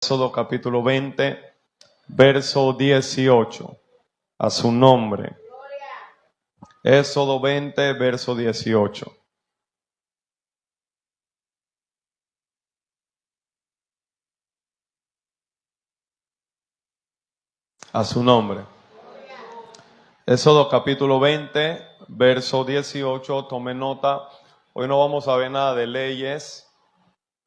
Éxodo capítulo 20, verso 18. A su nombre. Éxodo 20, verso 18. A su nombre. Éxodo capítulo 20, verso 18. Tome nota. Hoy no vamos a ver nada de leyes.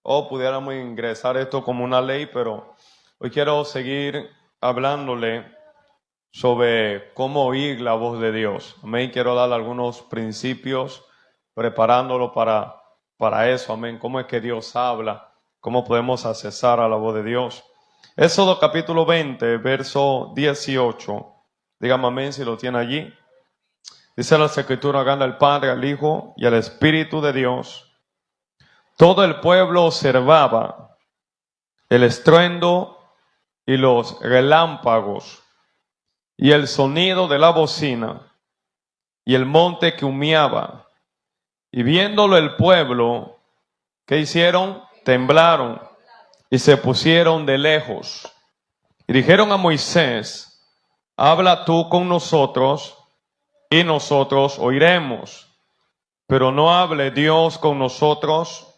O pudiéramos ingresar esto como una ley, pero hoy quiero seguir hablándole sobre cómo oír la voz de Dios. Amén. Quiero darle algunos principios, preparándolo para eso. Amén. Cómo es que Dios habla, cómo podemos accesar a la voz de Dios. Éxodo capítulo 20, verso 18. Dígame amén si lo tiene allí. Dice la Escritura: gana el Padre, al Hijo y al Espíritu de Dios. Todo el pueblo observaba el estruendo y los relámpagos y el sonido de la bocina y el monte que humeaba. Y viéndolo el pueblo, ¿qué hicieron? Temblaron y se pusieron de lejos. Y dijeron a Moisés: habla tú con nosotros y nosotros oiremos. Pero no hable Dios con nosotros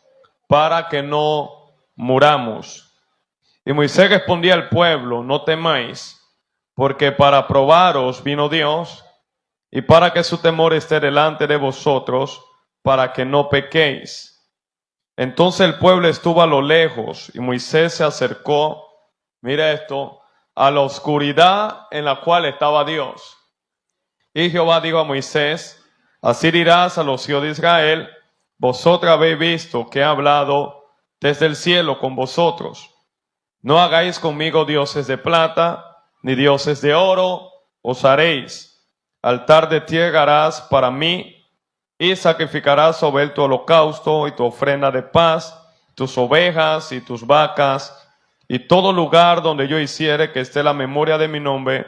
para que no muramos. Y Moisés respondía al pueblo: no temáis, porque para probaros vino Dios, y para que su temor esté delante de vosotros, para que no pequéis. Entonces el pueblo estuvo a lo lejos, y Moisés se acercó, mira esto, a la oscuridad en la cual estaba Dios. Y Jehová dijo a Moisés: así dirás a los hijos de Israel: vosotros habéis visto que he hablado desde el cielo con vosotros. No hagáis conmigo dioses de plata, ni dioses de oro os haréis. Altar de tierra harás para mí, y sacrificarás sobre él tu holocausto y tu ofrenda de paz, tus ovejas y tus vacas, y todo lugar donde yo hiciere que esté la memoria de mi nombre,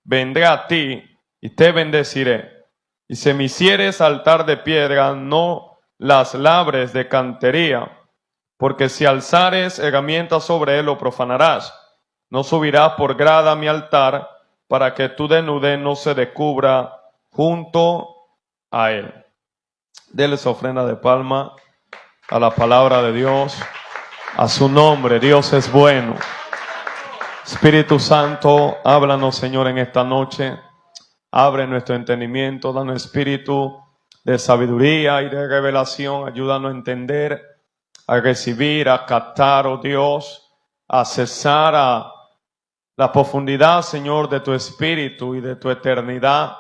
vendré a ti y te bendeciré. Y si me hicieres altar de piedra, no las labres de cantería, porque si alzares herramientas sobre él, lo profanarás. No subirás por grada a mi altar, para que tu desnudez no se descubra junto a él. Dele su ofrenda de palma a la palabra de Dios, a su nombre. Dios es bueno. Espíritu Santo, háblanos, Señor, en esta noche. Abre nuestro entendimiento, danos espíritu de sabiduría y de revelación. Ayúdanos a entender, a recibir, a captar, oh Dios, a accesar a la profundidad, Señor, de tu espíritu y de tu eternidad,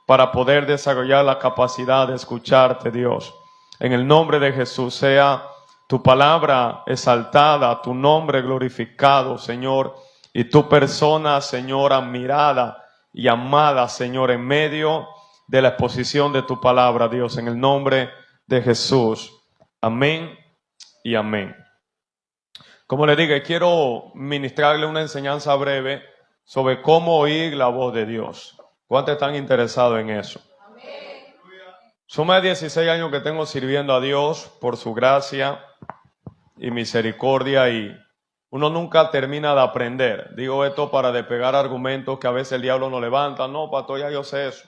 para poder desarrollar la capacidad de escucharte, Dios. En el nombre de Jesús, sea tu palabra exaltada, tu nombre glorificado, Señor, y tu persona, Señor, admirada y amada, Señor, en medio de la exposición de tu palabra, Dios, en el nombre de Jesús. Amén y amén. Como le dije, quiero ministrarle una enseñanza breve sobre cómo oír la voz de Dios. ¿Cuántos están interesados en eso? Amén. Son más de 16 años que tengo sirviendo a Dios por su gracia y misericordia, y uno nunca termina de aprender. Digo esto para despegar argumentos que a veces el diablo nos levanta. No, pastor, ya yo sé eso.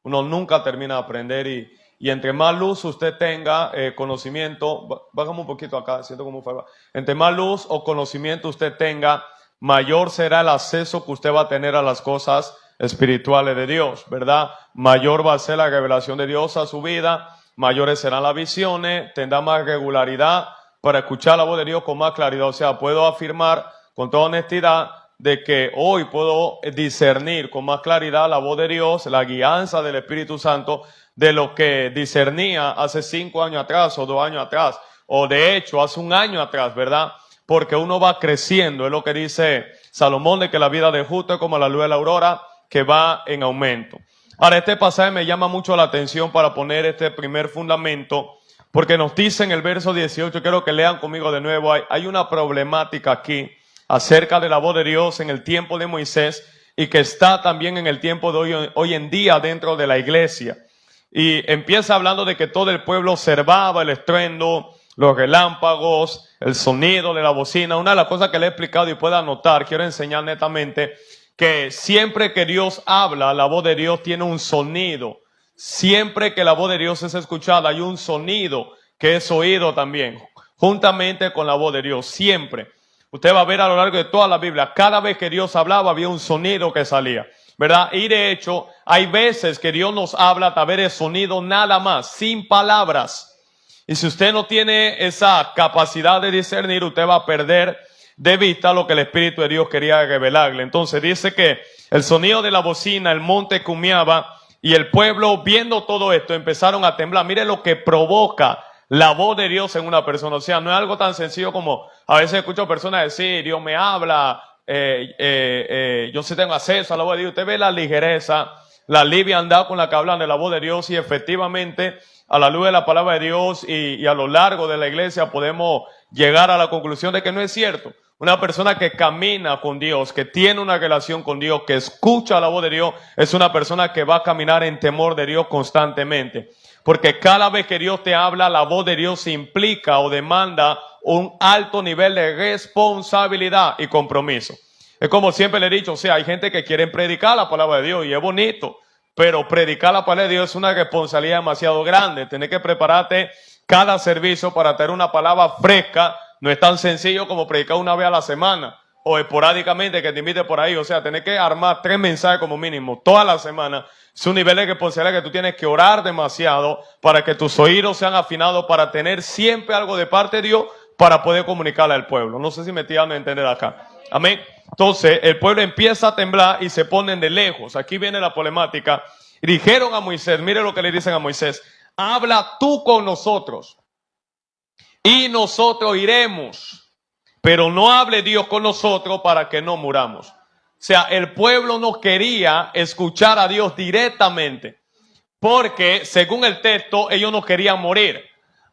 Uno nunca termina de aprender, y entre más luz usted tenga, conocimiento, bájame un poquito acá, siento como fue. Entre más luz o conocimiento usted tenga, mayor será el acceso que usted va a tener a las cosas espirituales de Dios, ¿verdad? Mayor va a ser la revelación de Dios a su vida, mayores serán las visiones, tendrá más regularidad para escuchar la voz de Dios con más claridad. O sea, puedo afirmar con toda honestidad de que hoy puedo discernir con más claridad la voz de Dios, la guianza del Espíritu Santo, de lo que discernía hace 5 años atrás o 2 años atrás, o de hecho hace 1 año atrás, ¿verdad? Porque uno va creciendo. Es lo que dice Salomón, de que la vida del justo es como la luz de la aurora, que va en aumento. Ahora, este pasaje me llama mucho la atención para poner este primer fundamento, porque nos dice en el verso 18, quiero que lean conmigo de nuevo, hay una problemática aquí acerca de la voz de Dios en el tiempo de Moisés, y que está también en el tiempo de hoy en día dentro de la iglesia. Y empieza hablando de que todo el pueblo observaba el estruendo los relámpagos, el sonido de la bocina. Una de las cosas que le he explicado y puede anotar, quiero enseñar netamente, que siempre que Dios habla, la voz de Dios tiene un sonido. Siempre que la voz de Dios es escuchada, hay un sonido que es oído también, juntamente con la voz de Dios, siempre. Usted va a ver a lo largo de toda la Biblia, cada vez que Dios hablaba había un sonido que salía, ¿verdad? Y de hecho, hay veces que Dios nos habla a través de sonido nada más, sin palabras. Y si usted no tiene esa capacidad de discernir, usted va a perder de vista lo que el Espíritu de Dios quería revelarle. Entonces dice que el sonido de la bocina, el monte humeaba, y el pueblo, viendo todo esto, empezaron a temblar. Mire lo que provoca la voz de Dios en una persona. O sea, no es algo tan sencillo como a veces escucho personas decir, Dios me habla, yo sí tengo acceso a la voz de Dios. Usted ve la ligereza, la liviandad con la que hablan de la voz de Dios, y efectivamente, a la luz de la palabra de Dios y a lo largo de la iglesia podemos llegar a la conclusión de que no es cierto. Una persona que camina con Dios, que tiene una relación con Dios, que escucha la voz de Dios, es una persona que va a caminar en temor de Dios constantemente. Porque cada vez que Dios te habla, la voz de Dios implica o demanda un alto nivel de responsabilidad y compromiso. Es como siempre le he dicho, o sea, hay gente que quiere predicar la palabra de Dios y es bonito, pero predicar la palabra de Dios es una responsabilidad demasiado grande. Tener que prepararte cada servicio para tener una palabra fresca. No es tan sencillo como predicar una vez a la semana o esporádicamente que te invite por ahí. O sea, tenés que armar 3 mensajes como mínimo toda la semana. Es un nivel de responsabilidad que tú tienes que orar demasiado para que tus oídos sean afinados, para tener siempre algo de parte de Dios para poder comunicarle al pueblo. No sé si me estoy dando a entender acá. Amén. Entonces, el pueblo empieza a temblar y se ponen de lejos. Aquí viene la problemática. Y dijeron a Moisés, mire lo que le dicen a Moisés: habla tú con nosotros y nosotros iremos, pero no hable Dios con nosotros para que no muramos. O sea, el pueblo no quería escuchar a Dios directamente, porque según el texto, ellos no querían morir.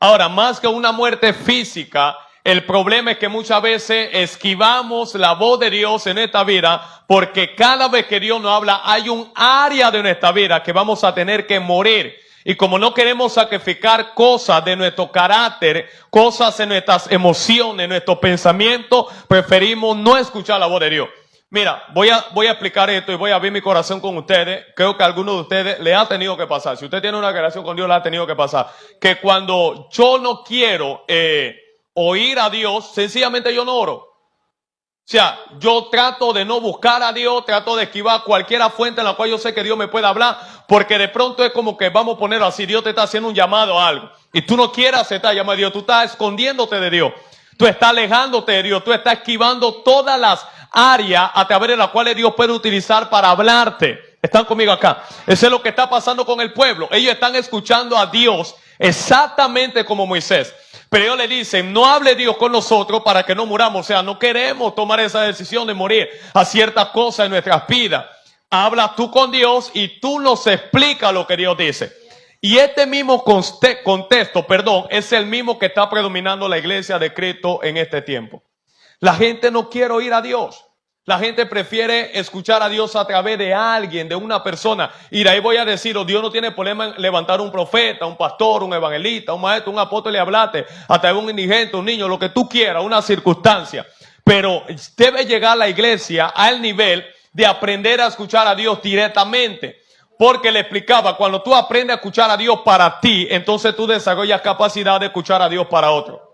Ahora, más que una muerte física, el problema es que muchas veces esquivamos la voz de Dios en esta vida, porque cada vez que Dios nos habla, hay un área de nuestra vida que vamos a tener que morir. Y como no queremos sacrificar cosas de nuestro carácter, cosas en nuestras emociones, nuestros pensamientos, preferimos no escuchar la voz de Dios. Mira, voy a explicar esto y voy a abrir mi corazón con ustedes. Creo que a algunos de ustedes le ha tenido que pasar. Si usted tiene una relación con Dios, le ha tenido que pasar. Que cuando yo no quiero oír a Dios, sencillamente yo no oro. O sea, yo trato de no buscar a Dios, trato de esquivar cualquier fuente en la cual yo sé que Dios me puede hablar, porque de pronto es como que, vamos a ponerlo así, Dios te está haciendo un llamado a algo, y tú no quieres aceptar el llamado de Dios, tú estás escondiéndote de Dios, tú estás alejándote de Dios, tú estás esquivando todas las áreas a través de las cuales Dios puede utilizar para hablarte. ¿Están conmigo acá? Eso es lo que está pasando con el pueblo. Ellos están escuchando a Dios exactamente como Moisés. Pero ellos le dicen, no hable Dios con nosotros para que no muramos. O sea, no queremos tomar esa decisión de morir a ciertas cosas en nuestras vidas. Habla tú con Dios y tú nos explicas lo que Dios dice. Y este mismo contexto, es el mismo que está predominando la iglesia de Cristo en este tiempo. La gente no quiere oír a Dios. La gente prefiere escuchar a Dios a través de alguien, de una persona. Y de ahí voy a decir, Dios no tiene problema en levantar un profeta, un pastor, un evangelista, un maestro, un apóstol y hablarte, hasta un indigente, un niño, lo que tú quieras, una circunstancia. Pero debe llegar la iglesia al nivel de aprender a escuchar a Dios directamente. Porque le explicaba, cuando tú aprendes a escuchar a Dios para ti, entonces tú desarrollas capacidad de escuchar a Dios para otro.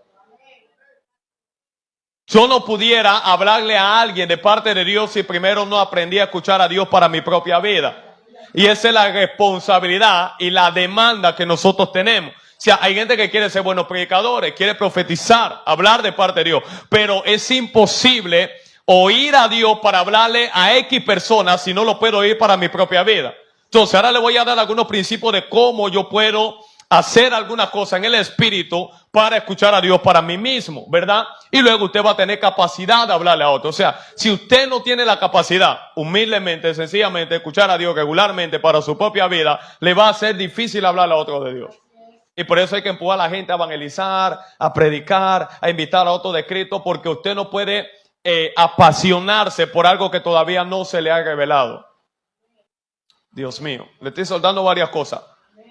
Yo no pudiera hablarle a alguien de parte de Dios si primero no aprendí a escuchar a Dios para mi propia vida. Y esa es la responsabilidad y la demanda que nosotros tenemos. O sea, hay gente que quiere ser buenos predicadores, quiere profetizar, hablar de parte de Dios. Pero es imposible oír a Dios para hablarle a X personas si no lo puedo oír para mi propia vida. Entonces, ahora le voy a dar algunos principios de cómo yo puedo hacer alguna cosa en el espíritu para escuchar a Dios para mí mismo, ¿verdad? Y luego usted va a tener capacidad de hablarle a otro. O sea, si usted no tiene la capacidad, humildemente, sencillamente, escuchar a Dios regularmente para su propia vida, le va a ser difícil hablarle a otro de Dios. Y por eso hay que empujar a la gente a evangelizar, a predicar, a invitar a otro de Cristo, porque usted no puede apasionarse por algo que todavía no se le ha revelado. Dios mío, le estoy soltando varias cosas.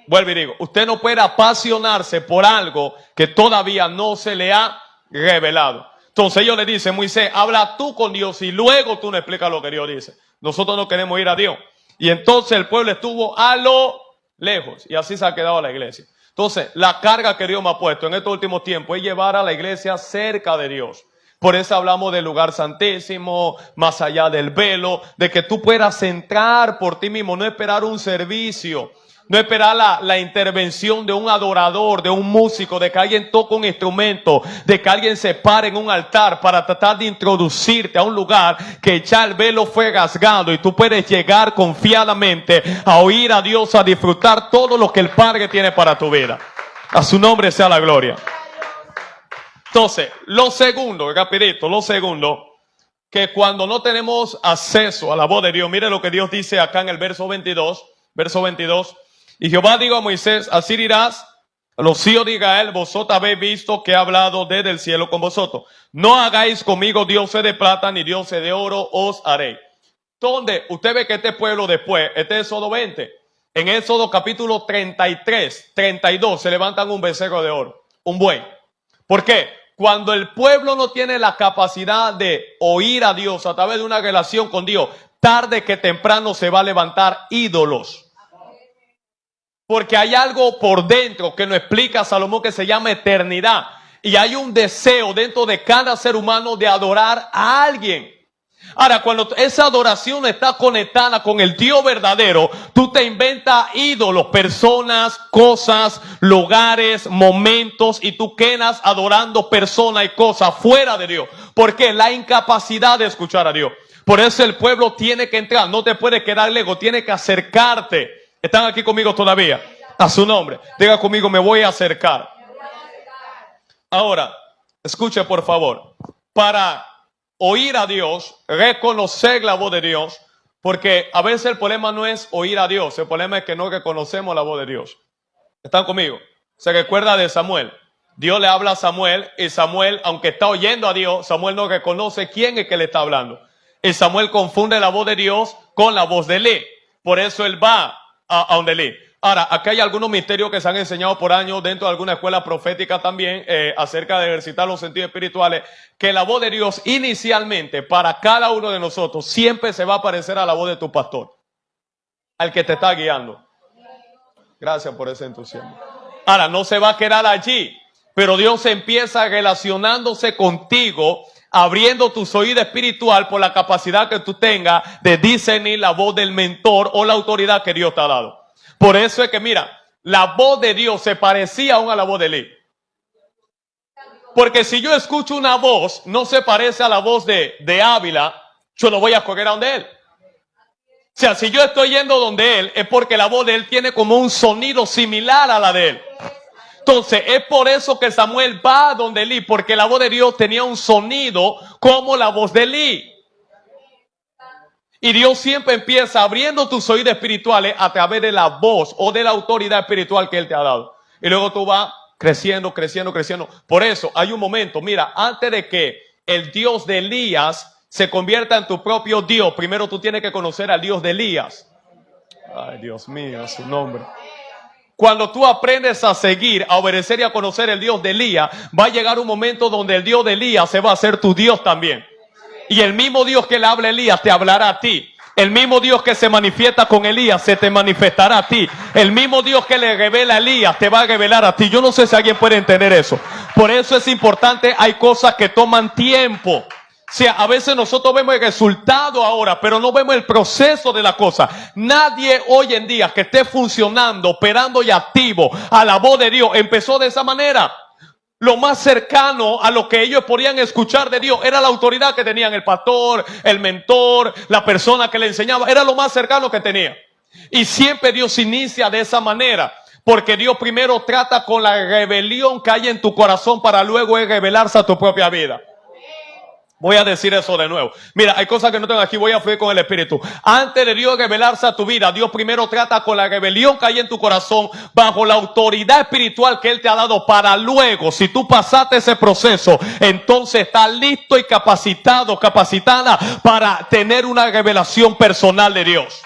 vuelvo y digo, usted no puede apasionarse por algo que todavía no se le ha revelado. Entonces ellos le dicen, Moisés, habla tú con Dios y luego tú nos explicas lo que Dios dice. Nosotros no queremos ir a Dios. Y entonces el pueblo estuvo a lo lejos y así se ha quedado la iglesia. Entonces, la carga que Dios me ha puesto en estos últimos tiempos es llevar a la iglesia cerca de Dios. Por eso hablamos del lugar santísimo, más allá del velo, de que tú puedas entrar por ti mismo, no esperar un servicio, no esperar la intervención de un adorador, de un músico, de que alguien toque un instrumento, de que alguien se pare en un altar para tratar de introducirte a un lugar que ya el velo fue rasgado y tú puedes llegar confiadamente a oír a Dios, a disfrutar todo lo que el Padre tiene para tu vida. A su nombre sea la gloria. Entonces, lo segundo, rapidito, que cuando no tenemos acceso a la voz de Dios, mire lo que Dios dice acá en el verso 22. Y Jehová dijo a Moisés, así dirás a los hijos de Israel, vosotros habéis visto que he hablado desde el cielo con vosotros. No hagáis conmigo dioses de plata ni dioses de oro os haré. ¿Dónde? Usted ve que este pueblo después, este es Éxodo 20, en Éxodo capítulo 33, 32, se levantan un becerro de oro, un buey. ¿Por qué? Cuando el pueblo no tiene la capacidad de oír a Dios a través de una relación con Dios, tarde que temprano se va a levantar ídolos. Porque hay algo por dentro que nos explica Salomón que se llama eternidad. Y hay un deseo dentro de cada ser humano de adorar a alguien. Ahora, cuando esa adoración está conectada con el Dios verdadero, tú te inventas ídolos, personas, cosas, lugares, momentos, y tú quedas adorando personas y cosas fuera de Dios. ¿Por qué? La incapacidad de escuchar a Dios. Por eso el pueblo tiene que entrar, no te puedes quedar lejos, tiene que acercarte. ¿Están aquí conmigo todavía? A su nombre. Diga conmigo, me voy a acercar. Ahora, escuche por favor. Para oír a Dios, reconocer la voz de Dios, porque a veces el problema no es oír a Dios, el problema es que no reconocemos la voz de Dios. ¿Están conmigo? Se recuerda de Samuel. Dios le habla a Samuel y Samuel, aunque está oyendo a Dios, Samuel no reconoce quién es que le está hablando. Y Samuel confunde la voz de Dios con la voz de Elí. Por eso él va a donde Elí. Ahora, acá hay algunos misterios que se han enseñado por años dentro de alguna escuela profética también acerca de ejercitar los sentidos espirituales, que la voz de Dios inicialmente para cada uno de nosotros siempre se va a parecer a la voz de tu pastor, al que te está guiando. Gracias por ese entusiasmo. Ahora, no se va a quedar allí, pero Dios empieza relacionándose contigo, abriendo tus oídos espiritual por la capacidad que tú tengas de discernir la voz del mentor o la autoridad que Dios te ha dado. Por eso es que, mira, la voz de Dios se parecía aún a la voz de Elí. Porque si yo escucho una voz, no se parece a la voz de Ávila, yo no voy a correr a donde él. O sea, si yo estoy yendo donde él, es porque la voz de él tiene como un sonido similar a la de él. Entonces, es por eso que Samuel va donde Elí, porque la voz de Dios tenía un sonido como la voz de Elí. Y Dios siempre empieza abriendo tus oídos espirituales a través de la voz o de la autoridad espiritual que Él te ha dado. Y luego tú vas creciendo. Por eso hay un momento, mira, antes de que el Dios de Elías se convierta en tu propio Dios, primero tú tienes que conocer al Dios de Elías. Ay, Dios mío, su nombre. Cuando tú aprendes a seguir, a obedecer y a conocer el Dios de Elías, va a llegar un momento donde el Dios de Elías se va a hacer tu Dios también. Y el mismo Dios que le habla a Elías te hablará a ti. El mismo Dios que se manifiesta con Elías se te manifestará a ti. El mismo Dios que le revela a Elías te va a revelar a ti. Yo no sé si alguien puede entender eso. Por eso es importante, hay cosas que toman tiempo. O sea, a veces nosotros vemos el resultado ahora, pero no vemos el proceso de la cosa. Nadie hoy en día que esté funcionando, operando y activo a la voz de Dios empezó de esa manera. Lo más cercano a lo que ellos podían escuchar de Dios era la autoridad que tenían, el pastor, el mentor, la persona que le enseñaba, era lo más cercano que tenía. Y siempre Dios inicia de esa manera, porque Dios primero trata con la rebelión que hay en tu corazón para luego revelarse a tu propia vida. Voy a decir eso de nuevo. Mira, hay cosas que no tengo aquí, voy a fluir con el Espíritu. Antes de Dios revelarse a tu vida, Dios primero trata con la rebelión que hay en tu corazón bajo la autoridad espiritual que Él te ha dado para luego, si tú pasaste ese proceso, entonces estás listo y capacitado, capacitada para tener una revelación personal de Dios.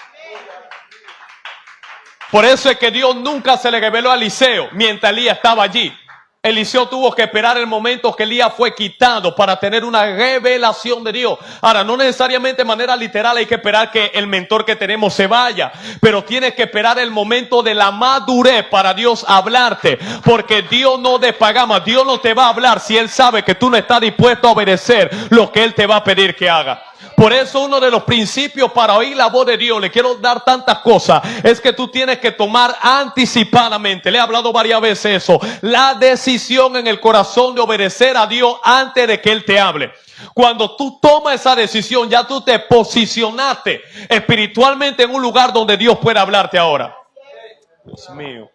Por eso es que Dios nunca se le reveló a Eliseo mientras Elías estaba allí. Eliseo tuvo que esperar el momento que Elías fue quitado para tener una revelación de Dios. Ahora, no necesariamente de manera literal hay que esperar que el mentor que tenemos se vaya, pero tienes que esperar el momento de la madurez para Dios hablarte, porque Dios no despagama, Dios no te va a hablar si Él sabe que tú no estás dispuesto a obedecer lo que Él te va a pedir que haga. Por eso uno de los principios para oír la voz de Dios, le quiero dar tantas cosas, es que tú tienes que tomar anticipadamente, le he hablado varias veces eso, la decisión en el corazón de obedecer a Dios antes de que Él te hable. Cuando tú tomas esa decisión, ya tú te posicionaste espiritualmente en un lugar donde Dios puede hablarte ahora. Dios mío.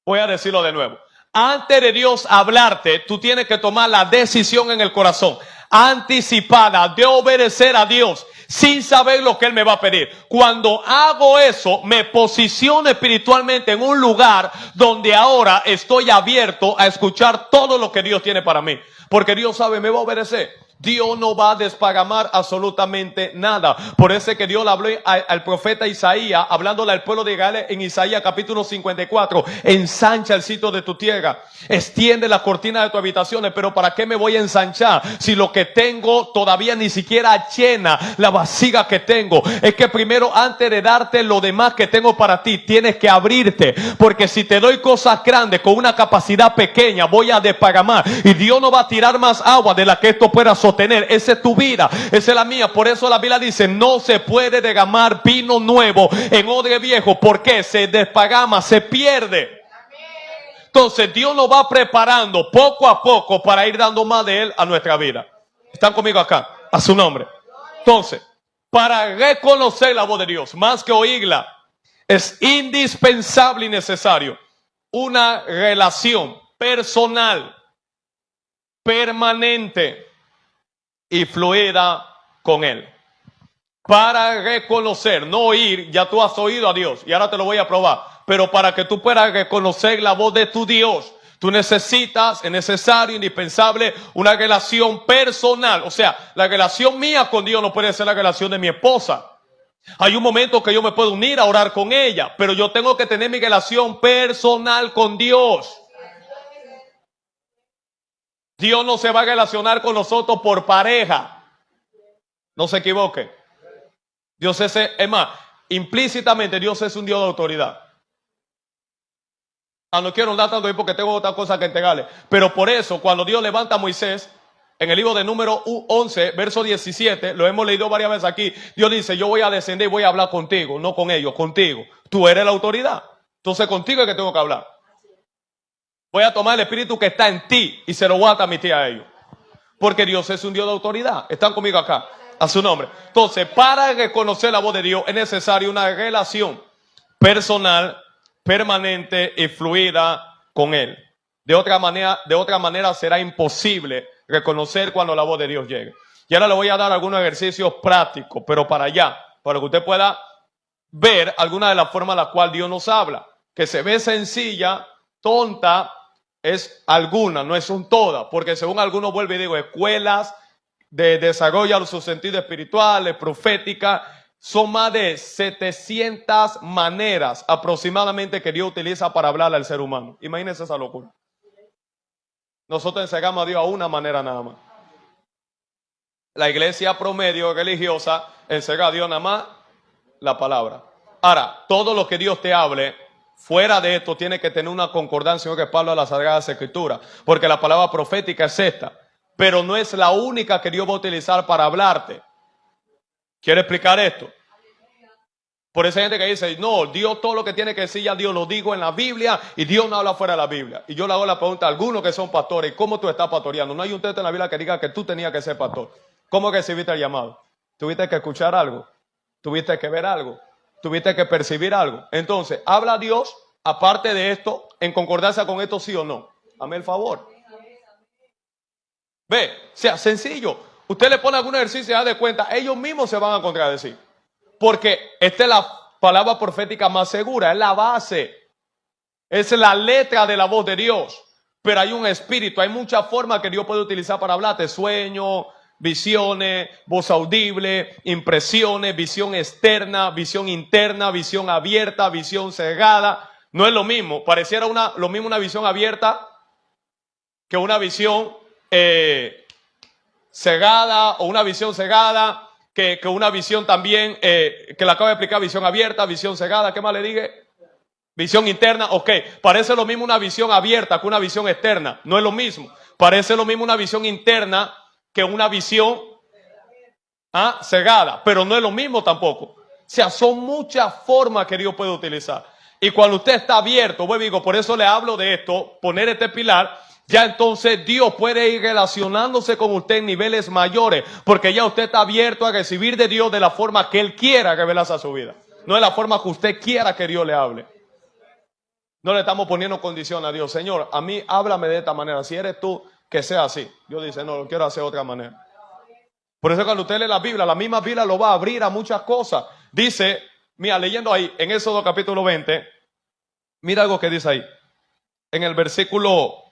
Voy a decirlo de nuevo. Antes de Dios hablarte, tú tienes que tomar la decisión en el corazón anticipada de obedecer a Dios sin saber lo que Él me va a pedir. Cuando hago eso, me posiciono espiritualmente en un lugar donde ahora estoy abierto a escuchar todo lo que Dios tiene para mí. Porque Dios sabe, me va a obedecer. Dios no va a despagamar absolutamente nada. Por eso es que Dios le habló al profeta Isaías, hablándole al pueblo de Israel en Isaías capítulo 54. Ensancha el sitio de tu tierra, extiende la cortina de tus habitaciones. Pero ¿para qué me voy a ensanchar si lo que tengo todavía ni siquiera llena la vasija que tengo? Es que primero, antes de darte lo demás que tengo para ti, tienes que abrirte. Porque si te doy cosas grandes con una capacidad pequeña, voy a despagamar. Y Dios no va a tirar más agua de la que esto pueda sostener. Esa es tu vida, esa es la mía. Por eso la Biblia dice, no se puede derramar vino nuevo en odre viejo, porque se despagama, se pierde. Entonces Dios nos va preparando poco a poco para ir dando más de Él a nuestra vida. ¿Están conmigo acá? A su nombre. Entonces, para reconocer la voz de Dios, más que oírla, es indispensable y necesario una relación personal, permanente y fluida con Él. Para reconocer, no oír, ya tú has oído a Dios y ahora te lo voy a probar, pero para que tú puedas reconocer la voz de tu Dios, tú necesitas, es necesario, indispensable, una relación personal. O sea, la relación mía con Dios no puede ser la relación de mi esposa. Hay un momento que yo me puedo unir a orar con ella, pero yo tengo que tener mi relación personal con Dios. Dios no se va a relacionar con nosotros por pareja. No se equivoque. Dios es más, implícitamente Dios es un Dios de autoridad. No quiero andar tanto ahí porque tengo otra cosa que entregarle. Pero por eso, cuando Dios levanta a Moisés, en el libro de Número 11, verso 17, lo hemos leído varias veces aquí, Dios dice, yo voy a descender y voy a hablar contigo, no con ellos, contigo. Tú eres la autoridad. Entonces contigo es que tengo que hablar. Voy a tomar el espíritu que está en ti y se lo voy a transmitir a ellos. Porque Dios es un Dios de autoridad. ¿Están conmigo acá? A su nombre. Entonces, para reconocer la voz de Dios es necesaria una relación personal, permanente y fluida con Él. De otra manera será imposible reconocer cuando la voz de Dios llegue. Y ahora le voy a dar algunos ejercicios prácticos, pero para allá, para que usted pueda ver alguna de las formas en las cuales Dios nos habla. Que se ve sencilla, tonta, es alguna, no es un toda, porque según algunos vuelve y digo, escuelas de desarrollo de sus sentidos espirituales, proféticas, son más de 700 maneras aproximadamente que Dios utiliza para hablarle al ser humano. Imagínense esa locura. Nosotros enseñamos a Dios a una manera nada más. La iglesia promedio religiosa enseña a Dios nada más la palabra. Ahora, todo lo que Dios te hable, fuera de esto, tiene que tener una concordancia con lo que Pablo a las Sagradas Escrituras, porque la palabra profética es esta, pero no es la única que Dios va a utilizar para hablarte. ¿Quiere explicar esto? Por eso hay gente que dice, no, Dios todo lo que tiene que decir ya Dios lo digo en la Biblia y Dios no habla fuera de la Biblia. Y yo le hago la pregunta a algunos que son pastores, ¿cómo tú estás pastoreando? No hay un texto en la Biblia que diga que tú tenías que ser pastor. ¿Cómo recibiste el llamado? ¿Tuviste que escuchar algo? ¿Tuviste que ver algo? ¿Tuviste que percibir algo? Entonces, ¿habla Dios aparte de esto, en concordancia con esto, sí o no? Dame el favor. Ve, o sea, sencillo. Usted le pone algún ejercicio y da de cuenta, ellos mismos se van a contradecir. Porque esta es la palabra profética más segura, es la base. Es la letra de la voz de Dios. Pero hay un espíritu, hay muchas formas que Dios puede utilizar para hablarte. Sueño, visiones, voz audible, impresiones, visión externa, visión interna, visión abierta, visión cegada. No es lo mismo. Pareciera lo mismo una visión abierta que una visión cegada, o una visión cegada que una visión también, que le acabo de explicar, visión abierta, visión cegada. ¿Qué más le dije? Visión interna, ok. Parece lo mismo una visión abierta que una visión externa. No es lo mismo. Parece lo mismo una visión interna que una visión cegada, pero no es lo mismo tampoco. O sea, son muchas formas que Dios puede utilizar. Y cuando usted está abierto, pues digo, por eso le hablo de esto, poner este pilar, ya entonces Dios puede ir relacionándose con usted en niveles mayores, porque ya usted está abierto a recibir de Dios de la forma que Él quiera revelarse a su vida. No de la forma que usted quiera que Dios le hable. No le estamos poniendo condición a Dios. Señor, a mí háblame de esta manera. Si eres tú, que sea así. Dios dice, no, lo quiero hacer de otra manera. Por eso cuando usted lee la misma Biblia lo va a abrir a muchas cosas. Dice, mira, leyendo ahí, en Éxodo capítulo 20, mira algo que dice ahí. En el versículo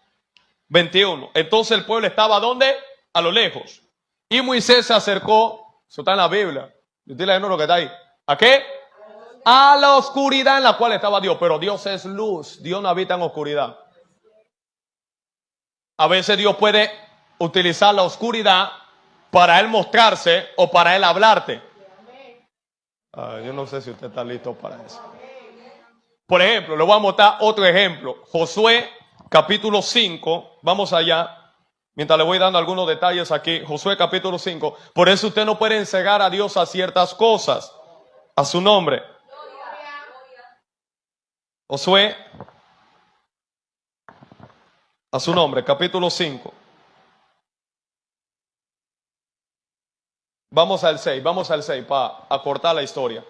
21. Entonces el pueblo estaba, ¿dónde? A lo lejos. Y Moisés se acercó, eso está en la Biblia. Yo estoy leyendo lo que está ahí. ¿A qué? A la oscuridad en la cual estaba Dios. Pero Dios es luz. Dios no habita en oscuridad. A veces Dios puede utilizar la oscuridad para Él mostrarse o para Él hablarte. Yo no sé si usted está listo para eso. Por ejemplo, le voy a mostrar otro ejemplo. Josué capítulo 5. Vamos allá. Mientras le voy dando algunos detalles aquí. Josué capítulo 5. Por eso usted no puede encegar a Dios a ciertas cosas. A su nombre. Josué, a su nombre, capítulo 5. Vamos al 6 para acortar la historia.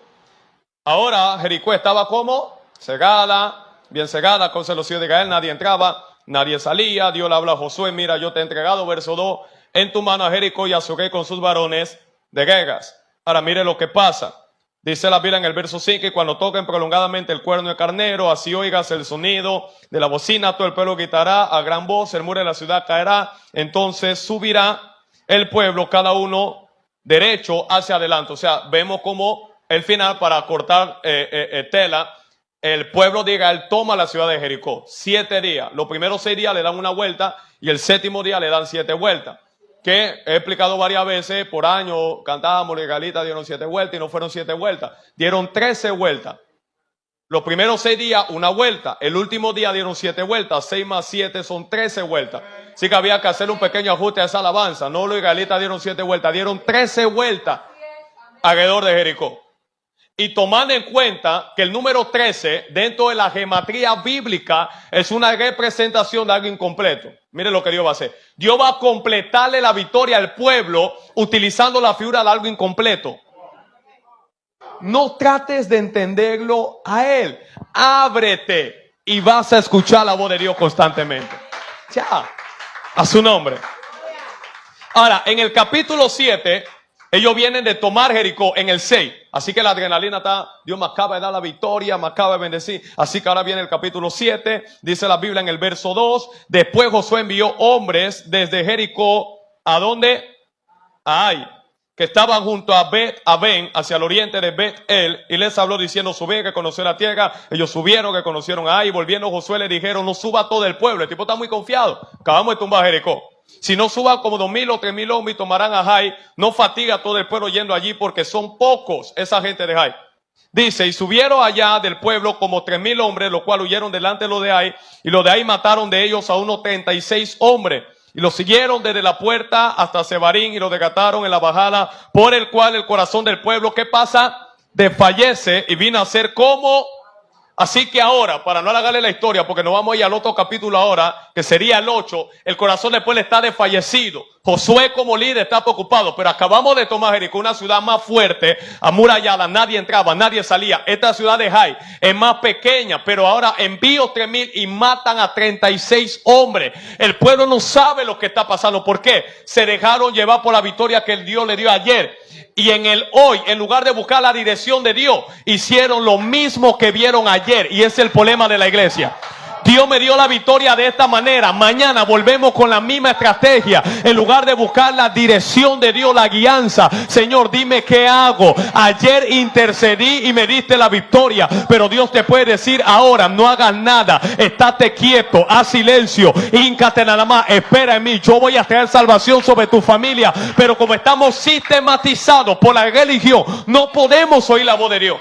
Ahora Jericó estaba como cegada, bien cegada, con los hijos de Israel, nadie entraba, nadie salía. Dios le habla a Josué, mira, yo te he entregado, verso 2, en tu mano a Jericó y a su rey con sus varones de guerras. Ahora mire lo que pasa. Dice la Biblia en el verso 5, y cuando toquen prolongadamente el cuerno de carnero, así oigas el sonido de la bocina, todo el pueblo gritará a gran voz, el muro de la ciudad caerá, entonces subirá el pueblo, cada uno derecho hacia adelante. O sea, vemos como el final, para cortar tela, el pueblo de Israel toma la ciudad de Jericó. 7 días. Los primeros 6 días le dan una vuelta y el 7º día le dan 7 vueltas. Que he explicado varias veces, por año cantábamos, los israelitas dieron 7 vueltas y no fueron 7 vueltas, dieron 13 vueltas. Los primeros 6 días, una vuelta. El último día dieron 7 vueltas. 6 más 7 son 13 vueltas. Así que había que hacer un pequeño ajuste a esa alabanza. No los israelitas dieron 7 vueltas, dieron 13 vueltas alrededor de Jericó. Y tomando en cuenta que el número 13 dentro de la gematría bíblica es una representación de algo incompleto. Mire lo que Dios va a hacer. Dios va a completarle la victoria al pueblo utilizando la figura de algo incompleto. No trates de entenderlo a Él. Ábrete y vas a escuchar la voz de Dios constantemente. Ya, a su nombre. Ahora, en el capítulo 7... ellos vienen de tomar Jericó en el 6. Así que la adrenalina está, Dios me acaba de dar la victoria, me acaba de bendecir. Así que ahora viene el capítulo 7. Dice la Biblia en el verso 2. Después Josué envió hombres desde Jericó. ¿A dónde? A Ai, que estaban junto a Bet-Aven, hacia el oriente de Bet-El. Y les habló diciendo, subid que conocer la tierra. Ellos subieron, que conocieron a Ai. Volviendo Josué le dijeron, no suba todo el pueblo. El tipo está muy confiado. Acabamos de tumbar Jericó. Si no suban como 2,000 o 3,000 hombres y tomarán a Jai, no fatiga a todo el pueblo yendo allí, porque son pocos esa gente de Jai. Dice, y subieron allá del pueblo como 3,000 hombres, los cuales huyeron delante de los de Jai, y los de Jai mataron de ellos a unos 36 hombres, y los siguieron desde la puerta hasta Sebarín, y los desgataron en la bajada, por el cual el corazón del pueblo, ¿qué pasa? Desfallece, y vino a ser como... Así que ahora, para no alargarle la historia, porque nos vamos a ir al otro capítulo ahora, que sería el 8, el corazón del pueblo está desfallecido. Josué como líder está preocupado, pero acabamos de tomar Jericó, una ciudad más fuerte, amurallada, nadie entraba, nadie salía. Esta ciudad de Jai es más pequeña, pero ahora envío 3,000 y matan a 36 hombres. El pueblo no sabe lo que está pasando. ¿Por qué? Se dejaron llevar por la victoria que el Dios le dio ayer. Y en el hoy, en lugar de buscar la dirección de Dios, hicieron lo mismo que vieron ayer. Y ese es el problema de la iglesia. Dios me dio la victoria de esta manera. Mañana volvemos con la misma estrategia. En lugar de buscar la dirección de Dios, la guianza. Señor, dime qué hago. Ayer intercedí y me diste la victoria. Pero Dios te puede decir ahora, no hagas nada. Estate quieto, haz silencio. Híncate nada más, espera en mí. Yo voy a traer salvación sobre tu familia. Pero como estamos sistematizados por la religión, no podemos oír la voz de Dios.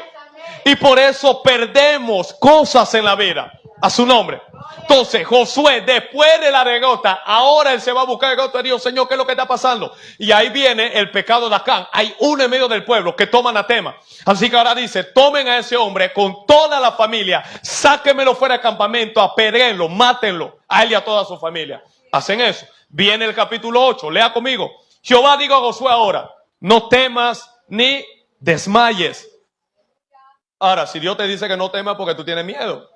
Y por eso perdemos cosas en la vida. A su nombre. Entonces Josué, después de la derrota, ahora él se va a buscar el rostro de Dios. Señor, ¿qué es lo que está pasando? Y ahí viene el pecado de Acán. Hay uno en medio del pueblo que toma anatema. Así que ahora dice, tomen a ese hombre con toda la familia, sáquenmelo fuera del campamento, apedréenlo, mátenlo, a él y a toda su familia. Hacen eso. Viene el capítulo 8, lea conmigo. Jehová dijo a Josué ahora, no temas ni desmayes. Ahora, si Dios te dice que no temas porque tú tienes miedo.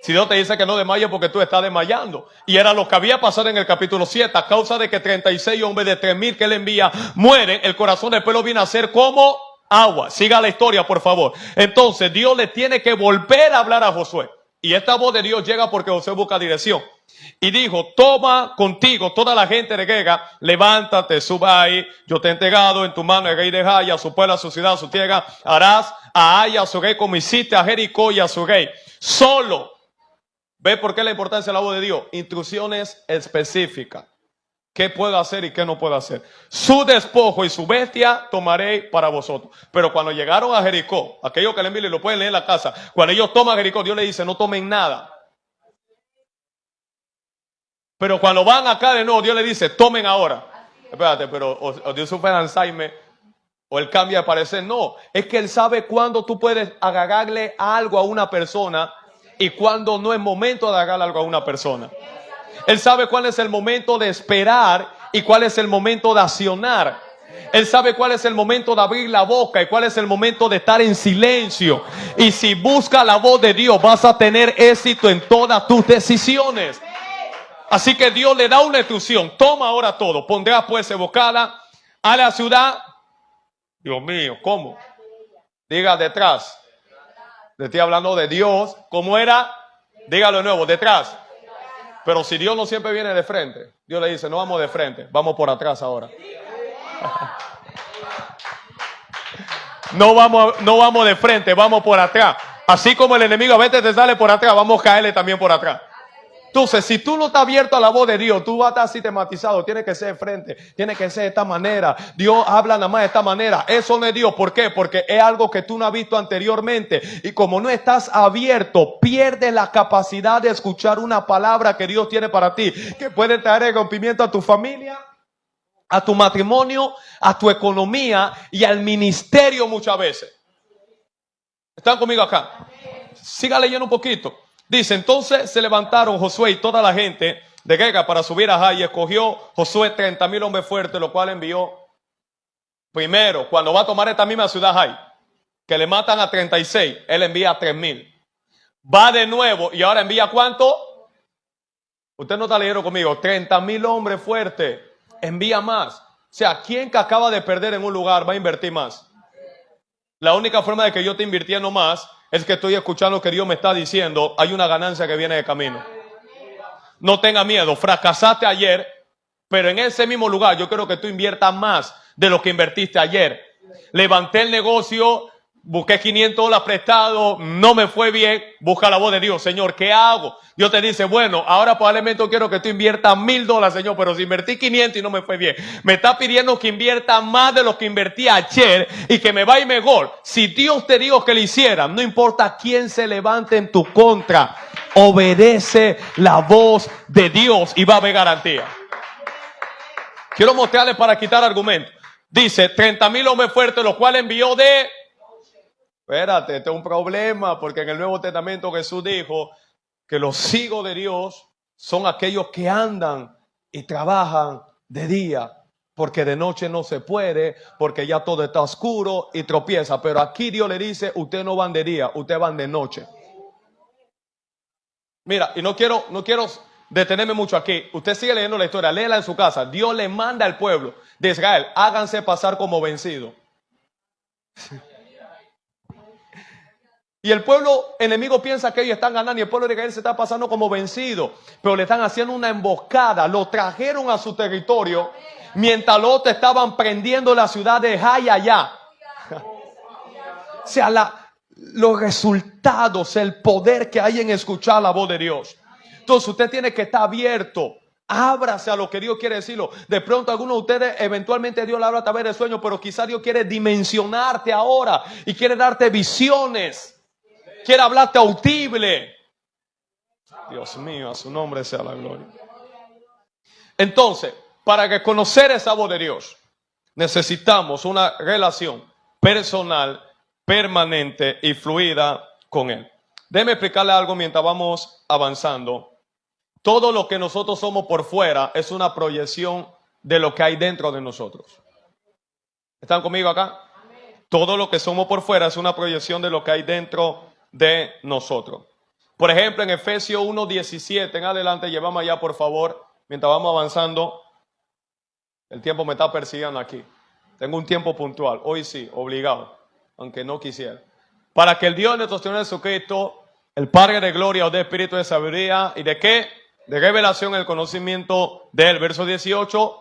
Si Dios te dice que no desmayes porque tú estás desmayando. Y era lo que había pasado en el capítulo 7. A causa de que 36 hombres de 3,000 que él envía mueren, el corazón del pueblo viene a ser como agua. Siga la historia, por favor. Entonces, Dios le tiene que volver a hablar a Josué. Y esta voz de Dios llega porque Josué busca dirección. Y dijo, toma contigo toda la gente de guerra, levántate, suba ahí, yo te he entregado en tu mano el rey de Jai, a su pueblo, a su ciudad, a su tierra, harás a Ai, a su rey, como hiciste a Jericó y a su rey. Solo, ¿ve por qué la importancia de la voz de Dios? Instrucciones específicas. ¿Qué puedo hacer y qué no puedo hacer? Su despojo y su bestia tomaré para vosotros. Pero cuando llegaron a Jericó, aquellos que le envíen lo pueden leer en la casa, cuando ellos toman Jericó, Dios le dice, no tomen nada. Pero cuando van acá de nuevo, Dios le dice, tomen ahora. Espérate, pero o Dios sufre Alzheimer o él cambia de parecer. No, es que él sabe cuándo tú puedes agarrarle algo a una persona y cuándo no es momento de agarrarle algo a una persona. Él sabe cuál es el momento de esperar y cuál es el momento de accionar. Él sabe cuál es el momento de abrir la boca y cuál es el momento de estar en silencio. Y si buscas la voz de Dios, vas a tener éxito en todas tus decisiones. Así que Dios le da una instrucción. Toma ahora todo. Pondrás pues evocada a la ciudad. Dios mío, ¿cómo? Diga detrás. Le estoy hablando de Dios. ¿Cómo era? Dígalo de nuevo, detrás. Pero si Dios no siempre viene de frente, Dios le dice, no vamos de frente, vamos por atrás ahora. No vamos de frente, vamos por atrás. Así como el enemigo a veces te sale por atrás, vamos a caerle también por atrás. Entonces, si tú no estás abierto a la voz de Dios, tú vas a estar sistematizado. Tiene que ser de frente, tiene que ser de esta manera. Dios habla nada más de esta manera. Eso no es Dios. ¿Por qué? Porque es algo que tú no has visto anteriormente. Y como no estás abierto, pierdes la capacidad de escuchar una palabra que Dios tiene para ti, que puede traer el rompimiento a tu familia, a tu matrimonio, a tu economía y al ministerio muchas veces. ¿Están conmigo acá? Siga leyendo un poquito. Dice, entonces se levantaron Josué y toda la gente de guerra para subir a Jai, y escogió Josué 30,000 hombres fuertes, lo cual envió primero, cuando va a tomar esta misma ciudad Jai, que le matan a 36, él envía a 3,000. Va de nuevo y ahora envía ¿cuánto? Usted no está leyendo conmigo, 30,000 hombres fuertes, envía más. O sea, ¿quién que acaba de perder en un lugar va a invertir más? La única forma de que yo esté invirtiendo más es que estoy escuchando que Dios me está diciendo, hay una ganancia que viene de camino. No tenga miedo, fracasaste ayer, pero en ese mismo lugar yo quiero que tú inviertas más de lo que invertiste ayer. Levanté el negocio, busqué $500 prestado, no me fue bien, busca la voz de Dios. Señor, ¿qué hago? Dios te dice, bueno, ahora probablemente quiero que tú inviertas $1,000, Señor, pero si invertí 500 y no me fue bien, me está pidiendo que invierta más de lo que invertí ayer y que me vaya mejor. Si Dios te dijo que lo hiciera, no importa quién se levante en tu contra, obedece la voz de Dios y va a haber garantía. Quiero mostrarles para quitar argumentos. Dice, 30,000 hombres fuertes, los cuales envió de... Espérate, este es un problema, porque en el Nuevo Testamento Jesús dijo que los hijos de Dios son aquellos que andan y trabajan de día, porque de noche no se puede, porque ya todo está oscuro y tropieza. Pero aquí Dios le dice, ustedes no van de día, ustedes van de noche. Mira, y no quiero detenerme mucho aquí. Usted sigue leyendo la historia, léela en su casa. Dios le manda al pueblo de Israel, háganse pasar como vencidos. Y el pueblo enemigo piensa que ellos están ganando y el pueblo de Israel se está pasando como vencido. Pero le están haciendo una emboscada. Lo trajeron a su territorio mientras los otros estaban prendiendo la ciudad de Hayaya. O sea, los resultados, el poder que hay en escuchar la voz de Dios. Entonces usted tiene que estar abierto. Ábrase a lo que Dios quiere decirlo. De pronto algunos de ustedes, eventualmente Dios le habla a través del sueño, pero quizá Dios quiere dimensionarte ahora y quiere darte visiones. Quiere hablarte audible. Dios mío, a su nombre sea la gloria. Entonces, para que conocer esa voz de Dios, necesitamos una relación personal, permanente y fluida con Él. Déjeme explicarle algo mientras vamos avanzando. Todo lo que nosotros somos por fuera es una proyección de lo que hay dentro de nosotros. ¿Están conmigo acá? Todo lo que somos por fuera es una proyección de lo que hay dentro de nosotros. Por ejemplo, en Efesios 1:17 en adelante, llevamos allá por favor, mientras vamos avanzando. El tiempo me está persiguiendo aquí. Tengo un tiempo puntual, hoy sí, obligado, aunque no quisiera. Para que el Dios de nuestro Señor Jesucristo, el Padre de gloria, os dé espíritu de sabiduría y de qué, de revelación, el conocimiento de Él. Verso 18,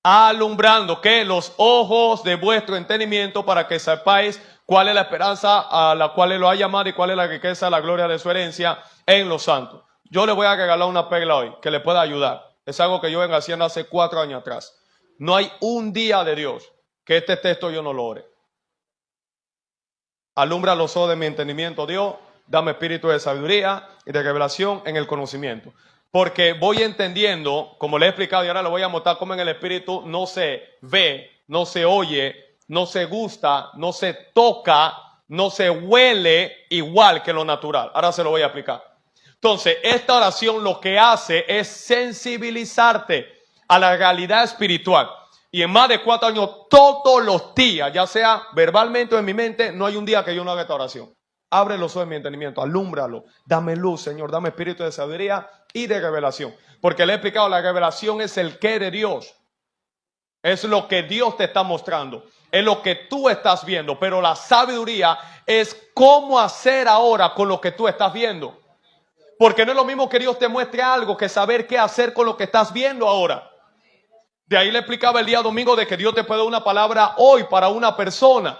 alumbrando que los ojos de vuestro entendimiento para que sepáis cuál es la esperanza a la cual Él lo ha llamado y cuál es la riqueza, la gloria de su herencia en los santos. Yo le voy a regalar una perla hoy que le pueda ayudar. Es algo que yo vengo haciendo hace 4 años atrás. No hay un día de Dios que este texto yo no lo ore. Alumbra los ojos de mi entendimiento, Dios. Dame espíritu de sabiduría y de revelación en el conocimiento. Porque voy entendiendo, como le he explicado y ahora le voy a mostrar cómo en el espíritu no se ve, no se oye, no se gusta, no se toca, no se huele igual que lo natural. Ahora se lo voy a explicar. Entonces, esta oración lo que hace es sensibilizarte a la realidad espiritual. Y en más de 4 años, todos los días, ya sea verbalmente o en mi mente, no hay un día que yo no haga esta oración. Abre los ojos de mi entendimiento, alúmbralo. Dame luz, Señor, dame espíritu de sabiduría y de revelación. Porque le he explicado, la revelación es el qué de Dios. Es lo que Dios te está mostrando. Es lo que tú estás viendo. Pero la sabiduría es cómo hacer ahora con lo que tú estás viendo. Porque no es lo mismo que Dios te muestre algo que saber qué hacer con lo que estás viendo ahora. De ahí le explicaba el día domingo de que Dios te puede dar una palabra hoy para una persona.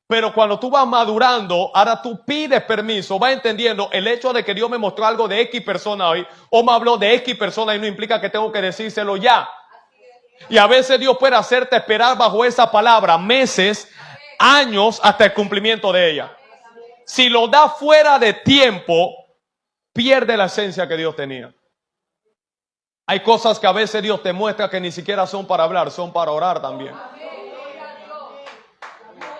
Pero cuando tú vas madurando, ahora tú pides permiso, vas entendiendo el hecho de que Dios me mostró algo de X persona hoy, o me habló de X persona y no implica que tengo que decírselo ya. Y a veces Dios puede hacerte esperar bajo esa palabra meses, años, hasta el cumplimiento de ella. Si lo da fuera de tiempo, pierde la esencia que Dios tenía. Hay cosas que a veces Dios te muestra que ni siquiera son para hablar, son para orar también.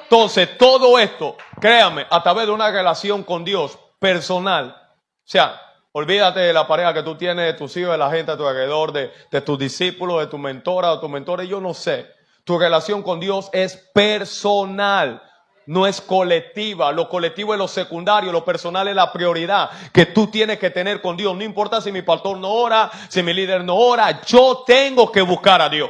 Entonces, todo esto, créame, a través de una relación con Dios personal. O sea, olvídate de la pareja que tú tienes, de tus hijos, de la gente a tu alrededor, de tus discípulos, de tu mentora o tu mentores, yo no sé. Tu relación con Dios es personal, no es colectiva. Lo colectivo es lo secundario, lo personal es la prioridad que tú tienes que tener con Dios. No importa si mi pastor no ora, si mi líder no ora, yo tengo que buscar a Dios.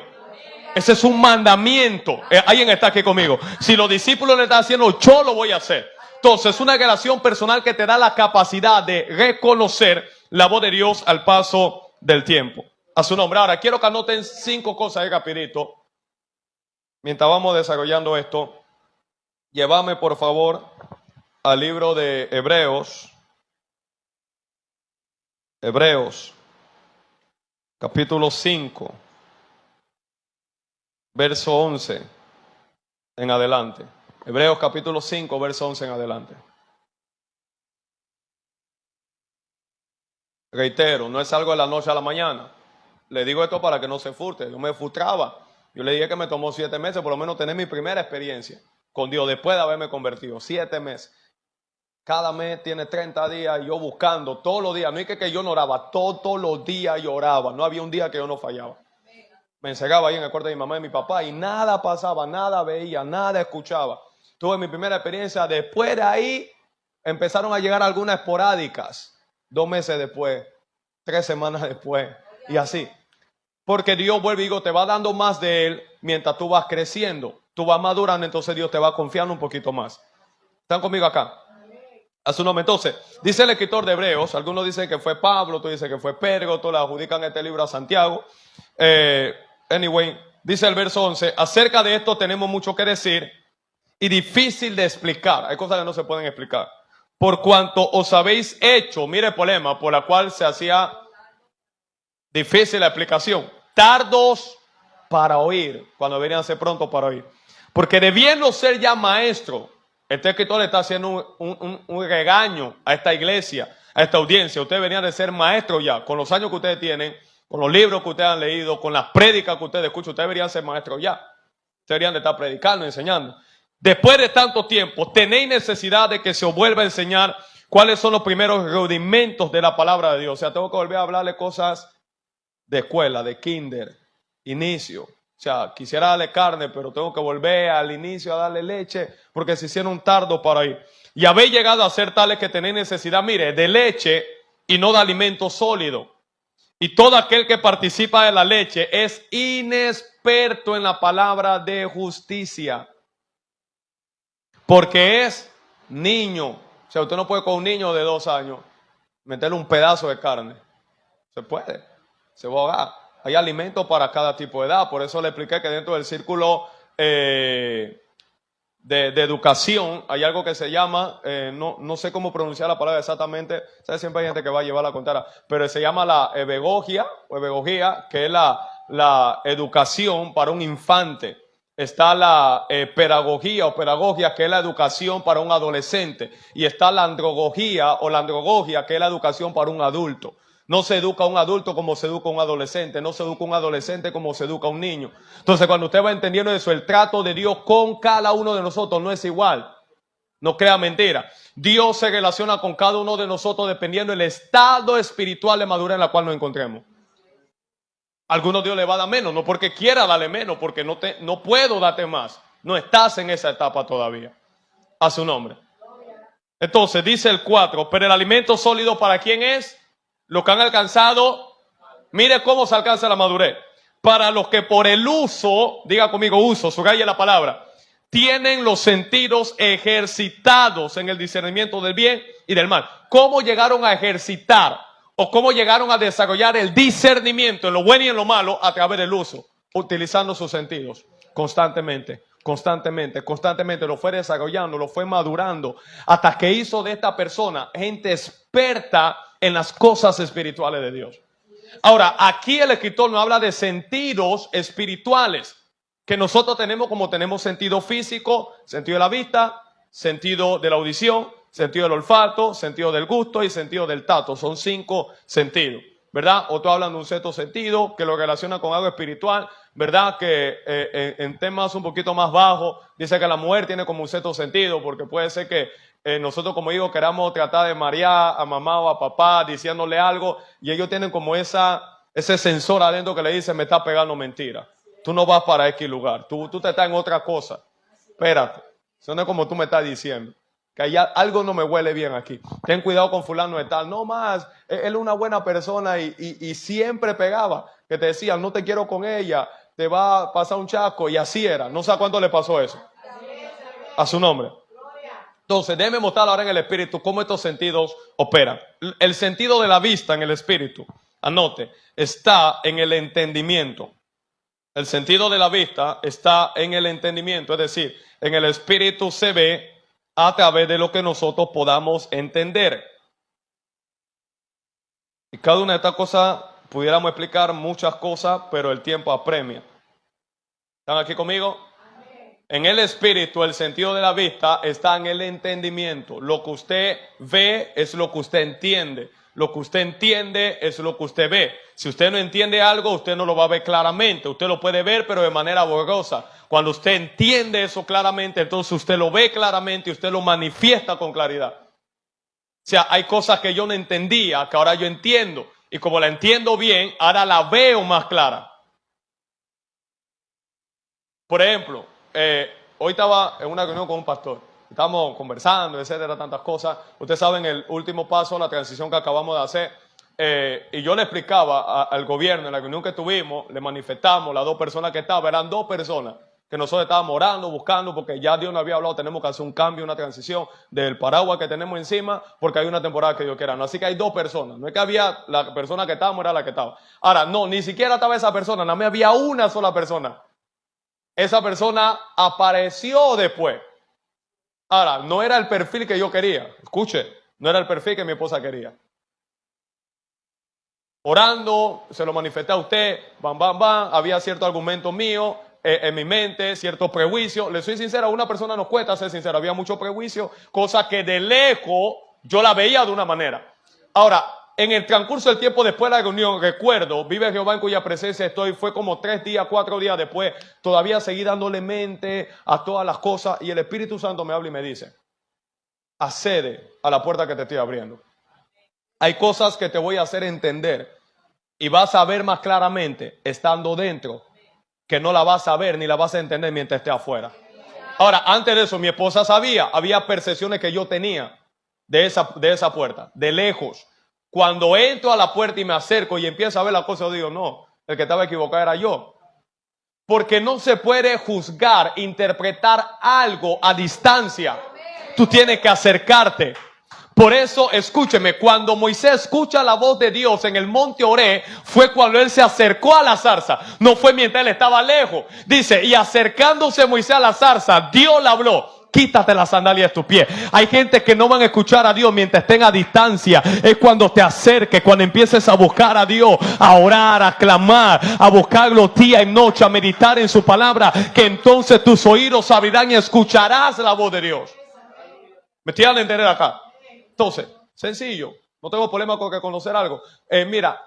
Ese es un mandamiento. Alguien está aquí conmigo. Si los discípulos le están haciendo, yo lo voy a hacer. Entonces, es una relación personal que te da la capacidad de reconocer la voz de Dios al paso del tiempo. A su nombre. Ahora, quiero que anoten 5 cosas rapidito. Mientras vamos desarrollando esto, llévame por favor al libro de Hebreos. Hebreos, capítulo 5. Verso 11 en adelante. Hebreos capítulo 5, verso 11 en adelante. Reitero, no es algo de la noche a la mañana. Le digo esto para que no se frustre. Yo me frustraba. Yo le dije que me tomó 7 meses, por lo menos tener mi primera experiencia con Dios después de haberme convertido. 7 meses. Cada mes tiene 30 días y yo buscando todos los días. No es que yo no oraba, todos los días yo oraba. No había un día que yo no fallaba. Me encerraba ahí en el cuarto de mi mamá y mi papá y nada pasaba, nada veía, nada escuchaba. Tuve mi primera experiencia. Después de ahí empezaron a llegar algunas esporádicas. 2 meses después, 3 semanas después y así. Porque Dios, vuelve y digo, te va dando más de Él mientras tú vas creciendo. Tú vas madurando, entonces Dios te va confiando un poquito más. ¿Están conmigo acá? A su nombre. Entonces, dice el escritor de Hebreos, algunos dicen que fue Pablo, otros dicen que fue Pedro, todos le adjudican este libro a Santiago. Anyway, dice el verso 11, acerca de esto tenemos mucho que decir y difícil de explicar. Hay cosas que no se pueden explicar. Por cuanto os habéis hecho, mire el problema, por la cual se hacía difícil la explicación. Tardos para oír, cuando deberían ser pronto para oír. Porque debiendo ser ya maestro, este escritor le está haciendo un regaño a esta iglesia, a esta audiencia. Ustedes deberían de ser maestros ya, con los años que ustedes tienen, con los libros que ustedes han leído, con las prédicas que ustedes escuchan. Ustedes deberían ser maestros ya. Ustedes deberían de estar predicando, enseñando. Después de tanto tiempo, tenéis necesidad de que se os vuelva a enseñar cuáles son los primeros rudimentos de la palabra de Dios. O sea, tengo que volver a hablarle cosas de escuela, de kinder, inicio. O sea, quisiera darle carne, pero tengo que volver al inicio a darle leche, porque se hicieron tardo para ir. Y habéis llegado a ser tales que tenéis necesidad, mire, de leche y no de alimento sólido. Y todo aquel que participa de la leche es inexperto en la palabra de justicia, porque es niño. O sea, usted no puede con un niño de 2 años meterle un pedazo de carne. Se puede, se va a ahogar. Hay alimentos para cada tipo de edad. Por eso le expliqué que dentro del círculo de educación hay algo que se llama, no sé cómo pronunciar la palabra exactamente, ¿sabes? Siempre hay gente que va a llevar la contraria, pero se llama la ebegogia, que es la educación para un infante. Está la pedagogía o pedagogia, que es la educación para un adolescente. Y está la androgogía o la androgogia, que es la educación para un adulto. No se educa a un adulto como se educa a un adolescente. No se educa a un adolescente como se educa a un niño. Entonces, cuando usted va entendiendo eso, el trato de Dios con cada uno de nosotros no es igual. No crea mentira. Dios se relaciona con cada uno de nosotros dependiendo del estado espiritual de madurez en la cual nos encontremos. Algunos Dios le va a dar menos, no porque quiera darle menos, porque no puedo darte más. No estás en esa etapa todavía. A su nombre. Entonces, dice el 4, pero el alimento sólido ¿para quién es? Los que han alcanzado, mire cómo se alcanza la madurez. Para los que por el uso, diga conmigo uso, subraye la palabra, tienen los sentidos ejercitados en el discernimiento del bien y del mal. ¿Cómo llegaron a ejercitar o cómo llegaron a desarrollar el discernimiento en lo bueno y en lo malo? A través del uso, utilizando sus sentidos constantemente. Lo fue desarrollando, lo fue madurando, hasta que hizo de esta persona gente experta en las cosas espirituales de Dios. Ahora, aquí el escritor nos habla de sentidos espirituales que nosotros tenemos, como tenemos sentido físico, sentido de la vista, sentido de la audición, sentido del olfato, sentido del gusto y sentido del tacto. Son 5 sentidos, ¿verdad? Otros hablan de un sexto sentido que lo relaciona con algo espiritual, ¿verdad? Que en temas un poquito más bajos dice que la mujer tiene como un sexto sentido, porque puede ser que nosotros como hijos queramos tratar de marear a mamá o a papá diciéndole algo y ellos tienen como ese sensor adentro que le dice: me está pegando mentira, tú no vas para X lugar, tú te estás en otra cosa, espérate, eso no es como tú me estás diciendo, que algo no me huele bien aquí, ten cuidado con fulano de tal, no más, él es una buena persona y siempre pegaba, que te decían no te quiero con ella, te va a pasar un chasco, y así era. No sé a cuánto le pasó eso. A su nombre. Entonces, déjeme mostrar ahora en el espíritu cómo estos sentidos operan. El sentido de la vista en el espíritu, anote, está en el entendimiento. El sentido de la vista está en el entendimiento, es decir, en el espíritu se ve a través de lo que nosotros podamos entender. Y cada una de estas cosas pudiéramos explicar muchas cosas, pero el tiempo apremia. ¿Están aquí conmigo? En el espíritu, el sentido de la vista está en el entendimiento. Lo que usted ve es lo que usted entiende. Lo que usted entiende es lo que usted ve. Si usted no entiende algo, usted no lo va a ver claramente. Usted lo puede ver, pero de manera borrosa. Cuando usted entiende eso claramente, entonces usted lo ve claramente y usted lo manifiesta con claridad. O sea, hay cosas que yo no entendía, que ahora yo entiendo. Y como la entiendo bien, ahora la veo más clara. Por ejemplo, hoy estaba en una reunión con un pastor. Estábamos conversando, etcétera, tantas cosas. Ustedes saben el último paso, la transición que acabamos de hacer. Y yo le explicaba al gobierno, en la reunión que tuvimos, le manifestamos, las 2 personas que estaban, eran 2 personas que nosotros estábamos orando, buscando, porque ya Dios nos había hablado, tenemos que hacer un cambio, una transición del paraguas que tenemos encima, porque hay una temporada que Dios quiera. No, así que hay dos personas, no es que había la persona que estábamos, era la que estaba. Ahora, no, ni siquiera estaba esa persona, nada más había una sola persona. Esa persona apareció después. Ahora, no era el perfil que yo quería, escuche, no era el perfil que mi esposa quería. Orando, se lo manifesté a usted, bam, bam, bam, había cierto argumento mío en mi mente, cierto prejuicio. Le soy sincero, a una persona nos cuesta ser sincero, había mucho prejuicio, cosa que de lejos yo la veía de una manera. Ahora, en el transcurso del tiempo después de la reunión, recuerdo, vive Jehová en cuya presencia estoy, fue como 3 días, 4 días después, todavía seguí dándole mente a todas las cosas y el Espíritu Santo me habla y me dice, accede a la puerta que te estoy abriendo. Hay cosas que te voy a hacer entender y vas a ver más claramente estando dentro, que no la vas a ver ni la vas a entender mientras esté afuera. Ahora, antes de eso, mi esposa sabía, había percepciones que yo tenía de esa puerta, de lejos. Cuando entro a la puerta y me acerco y empiezo a ver la cosa, yo digo, no, el que estaba equivocado era yo. Porque no se puede juzgar, interpretar algo a distancia. Tú tienes que acercarte. Por eso, escúcheme, cuando Moisés escucha la voz de Dios en el monte Oré, fue cuando él se acercó a la zarza, no fue mientras él estaba lejos. Dice, y acercándose Moisés a la zarza, Dios le habló, quítate las sandalias de tus pies. Hay gente que no van a escuchar a Dios mientras estén a distancia. Es cuando te acerques, cuando empieces a buscar a Dios, a orar, a clamar, a buscarlo día y noche, a meditar en su palabra, que entonces tus oídos abrirán y escucharás la voz de Dios. ¿Me tienen a entender acá? Entonces, sencillo, no tengo problema con que conocer algo. Mira,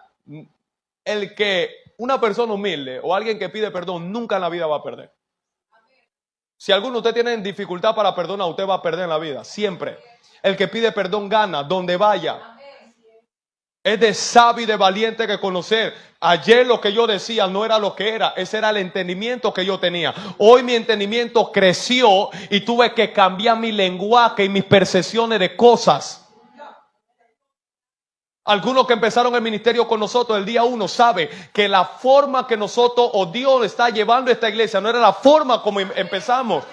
el que una persona humilde o alguien que pide perdón nunca en la vida va a perder. Si alguno de ustedes tiene dificultad para perdonar, usted va a perder en la vida, siempre. El que pide perdón gana, donde vaya. Es de sabio y de valiente que conocer. Ayer lo que yo decía no era lo que era, ese era el entendimiento que yo tenía. Hoy mi entendimiento creció y tuve que cambiar mi lenguaje y mis percepciones de cosas. Algunos que empezaron el ministerio con nosotros el día 1 saben que la forma que nosotros o Dios está llevando a esta iglesia no era la forma como empezamos.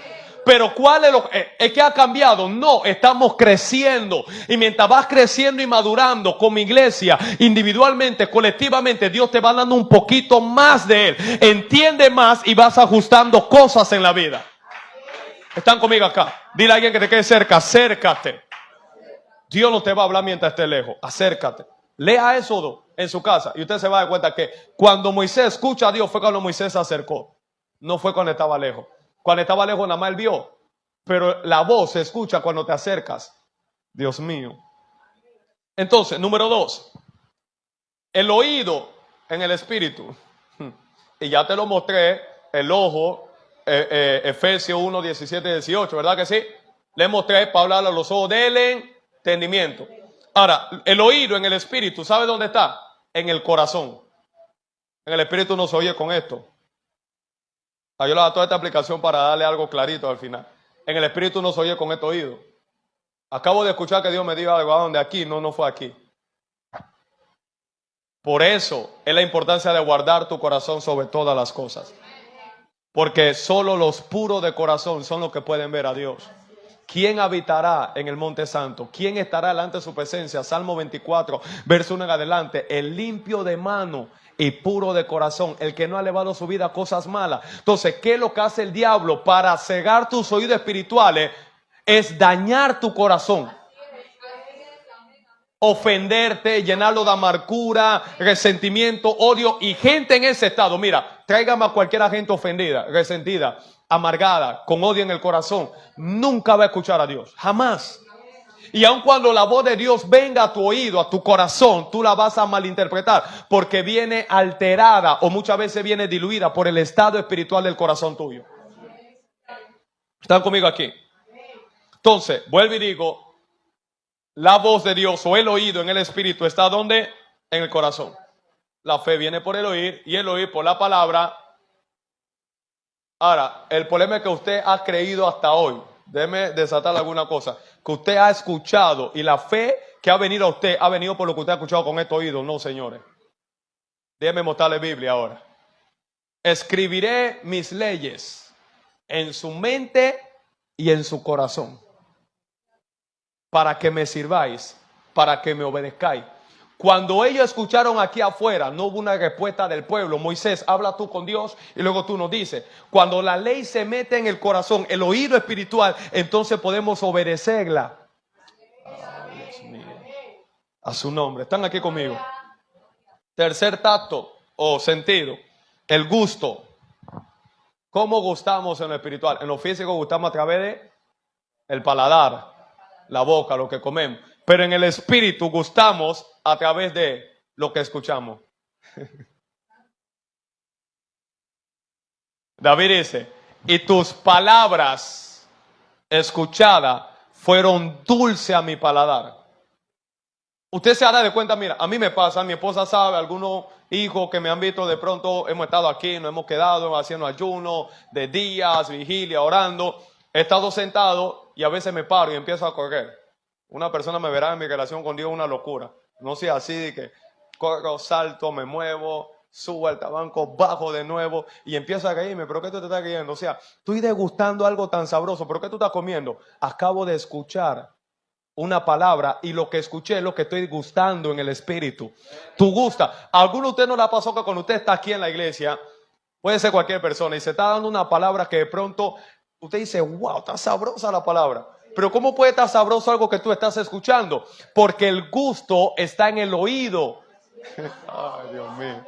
Pero ¿cuál es lo que ha cambiado? No, estamos creciendo. Y mientras vas creciendo y madurando como iglesia, individualmente, colectivamente, Dios te va dando un poquito más de Él. Entiende más y vas ajustando cosas en la vida. ¿Están conmigo acá? Dile a alguien que te quede cerca, acércate. Dios no te va a hablar mientras esté lejos. Acércate. Lea Éxodo en su casa y usted se va a dar cuenta que cuando Moisés escucha a Dios fue cuando Moisés se acercó. No fue cuando estaba lejos. Cuando estaba lejos nada más él vio. Pero la voz se escucha cuando te acercas. Dios mío. Entonces, número 2. El oído en el espíritu. Y ya te lo mostré. El ojo. Efesios 1, 17 y 18. ¿Verdad que sí? Le mostré para hablar a los ojos del entendimiento. Ahora, el oído en el espíritu, ¿sabe dónde está? En el corazón. En el espíritu no se oye con esto. Yo le doy toda esta aplicación para darle algo clarito al final. En el espíritu no se oye con este oído. Acabo de escuchar que Dios me diga algo, donde aquí, no fue aquí. Por eso es la importancia de guardar tu corazón sobre todas las cosas. Porque solo los puros de corazón son los que pueden ver a Dios. ¿Quién habitará en el monte santo? ¿Quién estará delante de su presencia? Salmo 24, verso 1 en adelante. El limpio de mano y puro de corazón, el que no ha elevado su vida a cosas malas. Entonces, ¿qué es lo que hace el diablo para cegar tus oídos espirituales? Es dañar tu corazón. Ofenderte, llenarlo de amargura, resentimiento, odio y gente en ese estado. Mira, tráigame a cualquier gente ofendida, resentida, amargada, con odio en el corazón. Nunca va a escuchar a Dios, jamás. Y aun cuando la voz de Dios venga a tu oído, a tu corazón, tú la vas a malinterpretar porque viene alterada o muchas veces viene diluida por el estado espiritual del corazón tuyo. ¿Están conmigo aquí? Entonces, vuelvo y digo, la voz de Dios o el oído en el espíritu está ¿dónde? En el corazón. La fe viene por el oír y el oír por la palabra. Ahora, el problema es que usted ha creído hasta hoy. Déjeme desatar alguna cosa. Que usted ha escuchado y la fe que ha venido a usted ha venido por lo que usted ha escuchado con este oído. No, señores. Déjeme mostrarle Biblia ahora. Escribiré mis leyes en su mente y en su corazón, para que me sirváis, para que me obedezcáis. Cuando ellos escucharon aquí afuera, no hubo una respuesta del pueblo. Moisés, habla tú con Dios y luego tú nos dices. Cuando la ley se mete en el corazón, el oído espiritual, entonces podemos obedecerla. Oh, Dios mío. A su nombre. ¿Están aquí conmigo? Tercer tacto o sentido, el gusto. ¿Cómo gustamos en lo espiritual? En lo físico gustamos a través de el paladar, la boca, lo que comemos. Pero en el espíritu gustamos a través de lo que escuchamos. David dice, y tus palabras escuchadas fueron dulces a mi paladar. Usted se hará de cuenta, mira, a mí me pasa, mi esposa sabe, algunos hijos que me han visto de pronto, hemos estado aquí, nos hemos quedado haciendo ayuno de días, vigilia, orando. He estado sentado y a veces me paro y empiezo a correr. Una persona me verá en mi relación con Dios una locura. No sea así de que corro, salto, me muevo, subo al tabanco, bajo de nuevo y empiezo a reírme. ¿Pero qué tú te estás riendo? O sea, estoy degustando algo tan sabroso. ¿Pero qué tú estás comiendo? Acabo de escuchar una palabra y lo que escuché es lo que estoy gustando en el espíritu. Tú gusta. ¿A alguno de ustedes no le ha pasado que cuando usted está aquí en la iglesia, puede ser cualquier persona, y se está dando una palabra que de pronto usted dice, wow, está sabrosa la palabra? Pero ¿cómo puede estar sabroso algo que tú estás escuchando? Porque el gusto está en el oído. Ay, Dios mío.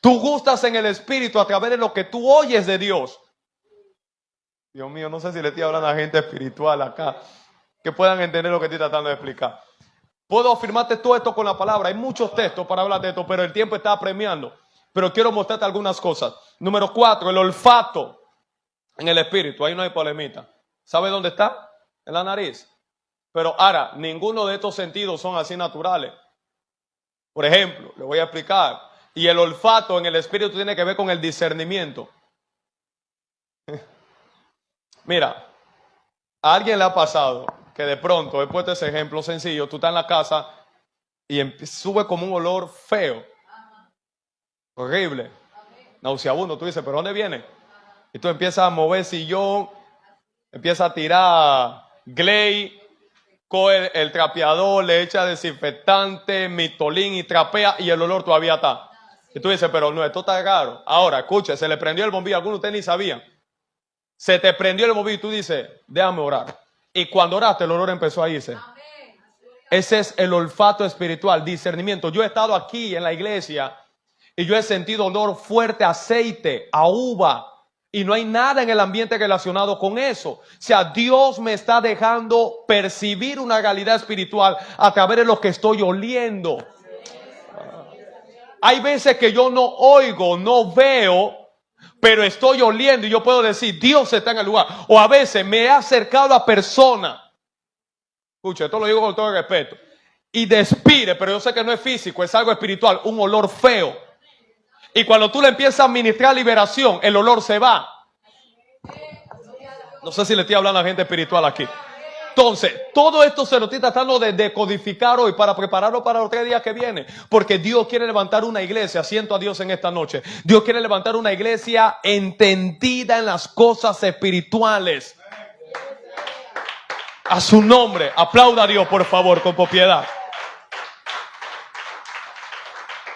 Tú gustas en el espíritu a través de lo que tú oyes de Dios. Dios mío, no sé si le estoy hablando a gente espiritual acá, que puedan entender lo que estoy tratando de explicar. Puedo afirmarte todo esto con la palabra. Hay muchos textos para hablar de esto, pero el tiempo está apremiando. Pero quiero mostrarte algunas cosas. Número 4, el olfato en el espíritu. Ahí no hay polemita. ¿Sabe dónde está? En la nariz. Pero ahora, ninguno de estos sentidos son así naturales. Por ejemplo, le voy a explicar. Y el olfato en el espíritu tiene que ver con el discernimiento. Mira, a alguien le ha pasado que de pronto, he puesto ese ejemplo sencillo, tú estás en la casa y sube como un olor feo, horrible, nauseabundo. Tú dices, ¿pero dónde viene? Y tú empiezas a mover sillón, empiezas a tirar Glade, coge el trapeador, le echa desinfectante, mitolín y trapea y el olor todavía está. Y tú dices, pero no, esto está raro. Ahora, escucha, se le prendió el bombillo, algunos de ustedes ni sabían. Se te prendió el bombillo y tú dices, déjame orar. Y cuando oraste, el olor empezó a irse. Ese es el olfato espiritual, discernimiento. Yo he estado aquí en la iglesia y yo he sentido olor fuerte a aceite, a uva. Y no hay nada en el ambiente relacionado con eso. O sea, Dios me está dejando percibir una realidad espiritual a través de lo que estoy oliendo. Hay veces que yo no oigo, no veo, pero estoy oliendo y yo puedo decir, Dios está en el lugar. O a veces me he acercado a personas. Escucha, esto lo digo con todo el respeto. Y despide, pero yo sé que no es físico, es algo espiritual, un olor feo. Y cuando tú le empiezas a administrar liberación, el olor se va. No sé si le estoy hablando a gente espiritual aquí. Entonces, todo esto se lo estoy tratando de decodificar hoy para prepararlo para los 3 días que vienen. Porque Dios quiere levantar una iglesia, siento a Dios en esta noche. Dios quiere levantar una iglesia entendida en las cosas espirituales. A su nombre, aplauda a Dios, por favor, con propiedad.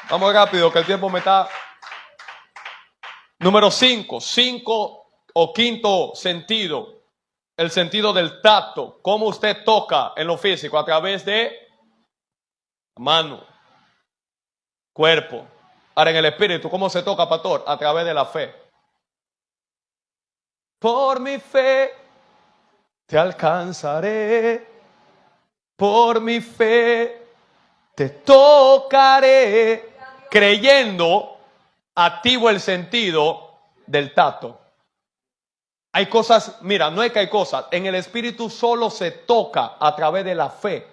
Vamos rápido, que el tiempo me está... Número 5 o quinto sentido. El sentido del tacto. Cómo usted toca en lo físico a través de mano, cuerpo. Ahora en el espíritu, ¿cómo se toca, pastor? A través de la fe. Por mi fe te alcanzaré. Por mi fe te tocaré. Creyendo, activo el sentido del tacto. Hay cosas, mira, no es que hay cosas. En el espíritu solo se toca a través de la fe.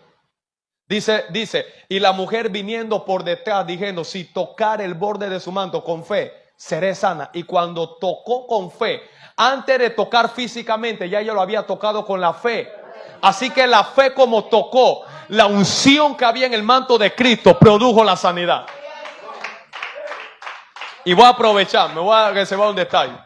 Dice, y la mujer viniendo por detrás diciendo, si tocar el borde de su manto con fe, seré sana. Y cuando tocó con fe, antes de tocar físicamente, ya ella lo había tocado con la fe. Así que la fe como tocó, la unción que había en el manto de Cristo produjo la sanidad. Y voy a aprovechar, me voy a reservar un detalle.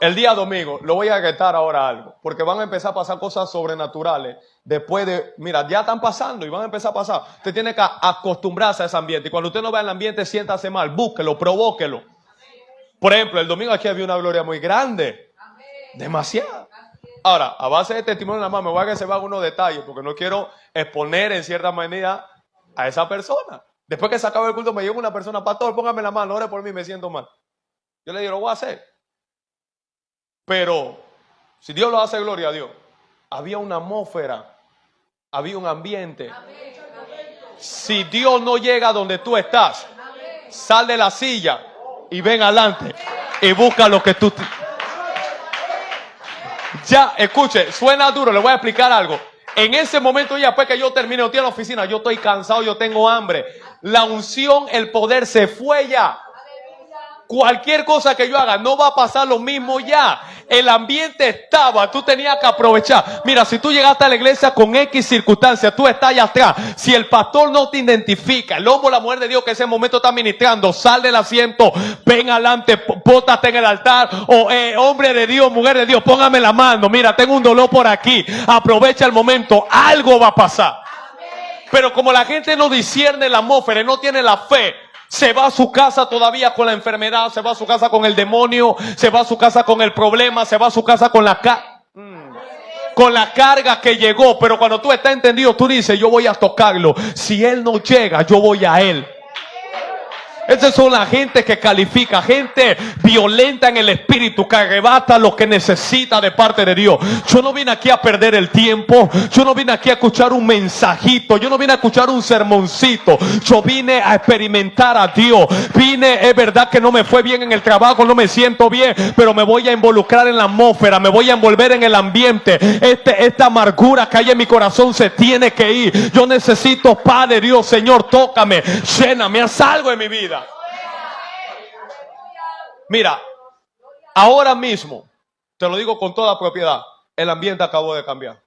el día domingo, lo voy a agregar ahora algo, porque van a empezar a pasar cosas sobrenaturales. Después de, mira, ya están pasando y van a empezar a pasar. Usted tiene que acostumbrarse a ese ambiente. Y cuando usted no vea el ambiente, siéntase mal, búsquelo, provóquelo. Por ejemplo, el domingo aquí había una gloria muy grande. Demasiado. Ahora, a base de testimonio nada más, me voy a reservar unos detalles, porque no quiero exponer en cierta manera a esa persona. Después que se acaba el culto, me llega una persona, pastor, póngame la mano, ore por mí, me siento mal. Yo le digo, lo voy a hacer. Pero, si Dios lo hace, gloria a Dios. Había una atmósfera, había un ambiente. Si Dios no llega donde tú estás, sal de la silla y ven adelante y busca lo que tú... Ya, escuche, suena duro, le voy a explicar algo. En ese momento ya después que yo termine, yo estoy en la oficina, yo estoy cansado, yo tengo hambre. La unción, el poder se fue ya. Cualquier cosa que yo haga no va a pasar lo mismo ya. El ambiente estaba, tú tenías que aprovechar. Mira, si tú llegaste a la iglesia con X circunstancias, tú estás allá atrás. Si el pastor no te identifica, el hombre o la mujer de Dios que ese momento está ministrando, sal del asiento, ven adelante, pótate en el altar. O hombre de Dios, mujer de Dios, póngame la mano. Mira, tengo un dolor por aquí. Aprovecha el momento, algo va a pasar. Pero como la gente no discierne la atmósfera, no tiene la fe, se va a su casa todavía con la enfermedad, se va a su casa con el demonio, se va a su casa con el problema, se va a su casa con la carga que llegó. Pero cuando tú estás entendido, tú dices, yo voy a tocarlo. Si él no llega, yo voy a él. Esas son la gente que califica, gente violenta en el espíritu, que arrebata lo que necesita de parte de Dios. Yo no vine aquí a perder el tiempo, yo no vine aquí a escuchar un mensajito, yo no vine a escuchar un sermoncito, yo vine a experimentar a Dios. Es verdad que no me fue bien en el trabajo, no me siento bien, pero me voy a involucrar en la atmósfera, me voy a envolver en el ambiente. Esta amargura que hay en mi corazón se tiene que ir. Yo necesito, Padre Dios, Señor, tócame, lléname, haz algo en mi vida. Mira, ahora mismo, te lo digo con toda propiedad, el ambiente acabó de cambiar.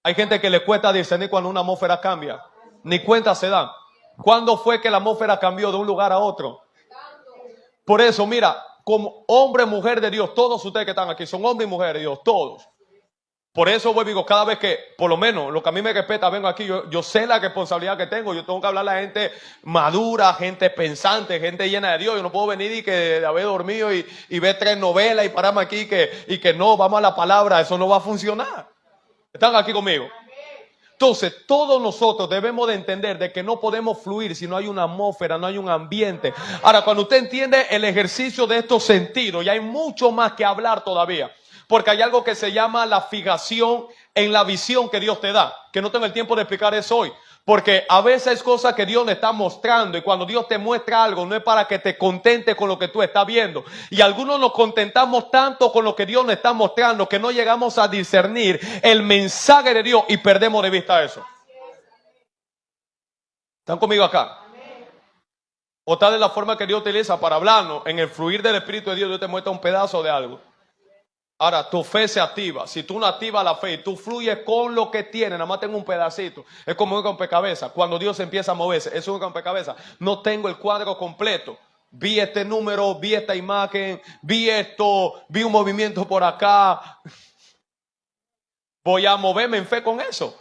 Hay gente que le cuesta discernir cuando una atmósfera cambia. Ni cuenta se dan. ¿Cuándo fue que la atmósfera cambió de un lugar a otro? Por eso, mira, como hombre, mujer de Dios, todos ustedes que están aquí son hombres y mujeres de Dios, todos. Por eso, digo, cada vez que, por lo menos, lo que a mí me respeta, vengo aquí, yo sé la responsabilidad que tengo. Yo tengo que hablar a la gente madura, gente pensante, gente llena de Dios. Yo no puedo venir y que de haber dormido y ver 3 novelas y pararme aquí y que no, vamos a la palabra. Eso no va a funcionar. ¿Están aquí conmigo? Entonces, todos nosotros debemos de entender de que no podemos fluir si no hay una atmósfera, no hay un ambiente. Ahora, cuando usted entiende el ejercicio de estos sentidos, y hay mucho más que hablar todavía. Porque hay algo que se llama la fijación en la visión que Dios te da. Que no tengo el tiempo de explicar eso hoy. Porque a veces es cosa que Dios le está mostrando. Y cuando Dios te muestra algo, no es para que te contentes con lo que tú estás viendo. Y algunos nos contentamos tanto con lo que Dios nos está mostrando que no llegamos a discernir el mensaje de Dios y perdemos de vista eso. ¿Están conmigo acá? O tal es la forma que Dios utiliza para hablarnos. En el fluir del Espíritu de Dios, Dios te muestra un pedazo de algo. Ahora, tu fe se activa. Si tú no activas la fe y tú fluyes con lo que tienes, nada más tengo un pedacito. Es como un rompecabezas. Cuando Dios empieza a moverse, es un rompecabezas. No tengo el cuadro completo. Vi este número, vi esta imagen, vi esto, vi un movimiento por acá. Voy a moverme en fe con eso.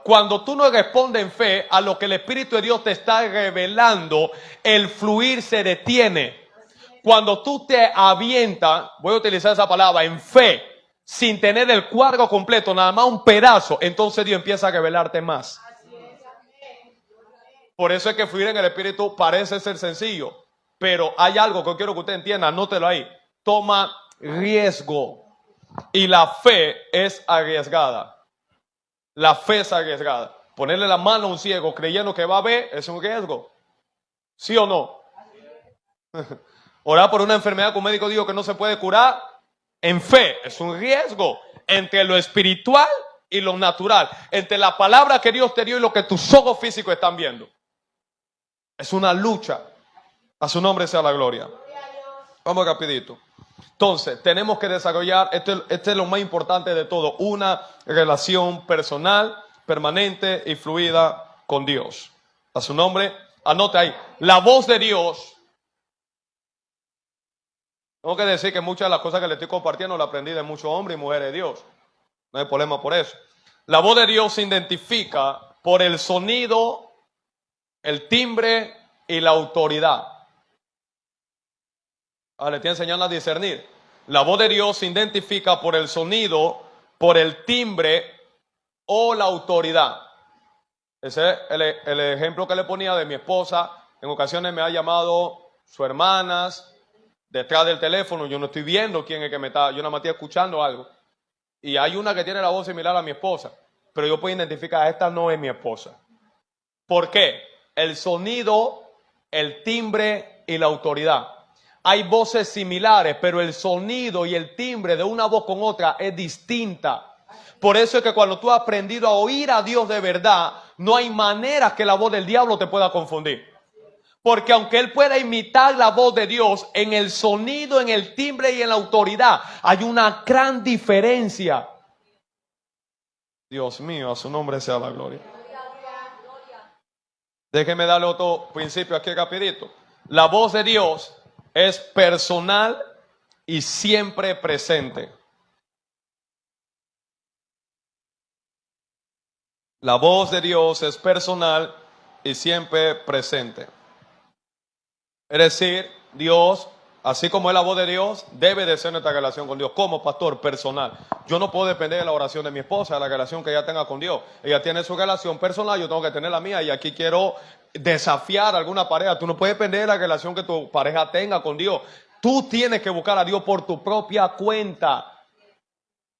Cuando tú no respondes en fe a lo que el Espíritu de Dios te está revelando, el fluir se detiene. Cuando tú te avientas, voy a utilizar esa palabra, en fe, sin tener el cuadro completo, nada más un pedazo, entonces Dios empieza a revelarte más. Por eso es que fluir en el Espíritu parece ser sencillo, pero hay algo que quiero que usted entienda, anótelo ahí. Toma riesgo y la fe es arriesgada. La fe es arriesgada. Ponerle la mano a un ciego creyendo que va a ver es un riesgo. ¿Sí o no? Orar por una enfermedad que un médico dijo que no se puede curar, en fe, es un riesgo entre lo espiritual y lo natural, entre la palabra que Dios te dio y lo que tus ojos físicos están viendo. Es una lucha. A su nombre sea la gloria. Vamos rapidito. Entonces, tenemos que desarrollar, este es lo más importante de todo, una relación personal, permanente y fluida con Dios. A su nombre, anote ahí, la voz de Dios. Tengo que decir que muchas de las cosas que le estoy compartiendo las aprendí de muchos hombres y mujeres de Dios. No hay problema por eso. La voz de Dios se identifica por el sonido, el timbre y la autoridad. Ahora le estoy enseñando a discernir. La voz de Dios se identifica por el sonido, por el timbre o la autoridad. Ese es el ejemplo que le ponía de mi esposa. En ocasiones me ha llamado sus hermanas detrás del teléfono. Yo no estoy viendo quién es que me está. Yo nada más estoy escuchando algo. Y hay una que tiene la voz similar a mi esposa. Pero yo puedo identificar, esta no es mi esposa. ¿Por qué? El sonido, el timbre y la autoridad. Hay voces similares, pero el sonido y el timbre de una voz con otra es distinta. Por eso es que cuando tú has aprendido a oír a Dios de verdad, no hay manera que la voz del diablo te pueda confundir. Porque aunque él pueda imitar la voz de Dios, en el sonido, en el timbre y en la autoridad hay una gran diferencia. Dios mío, a su nombre sea la gloria. Déjeme darle otro principio aquí rapidito. La voz de Dios es personal y siempre presente. La voz de Dios es personal y siempre presente. Es decir, Dios, así como es la voz de Dios, debe de ser nuestra relación con Dios como pastor personal. Yo no puedo depender de la oración de mi esposa, de la relación que ella tenga con Dios. Ella tiene su relación personal, yo tengo que tener la mía, y aquí quiero desafiar a alguna pareja. Tú no puedes depender de la relación que tu pareja tenga con Dios. Tú tienes que buscar a Dios por tu propia cuenta.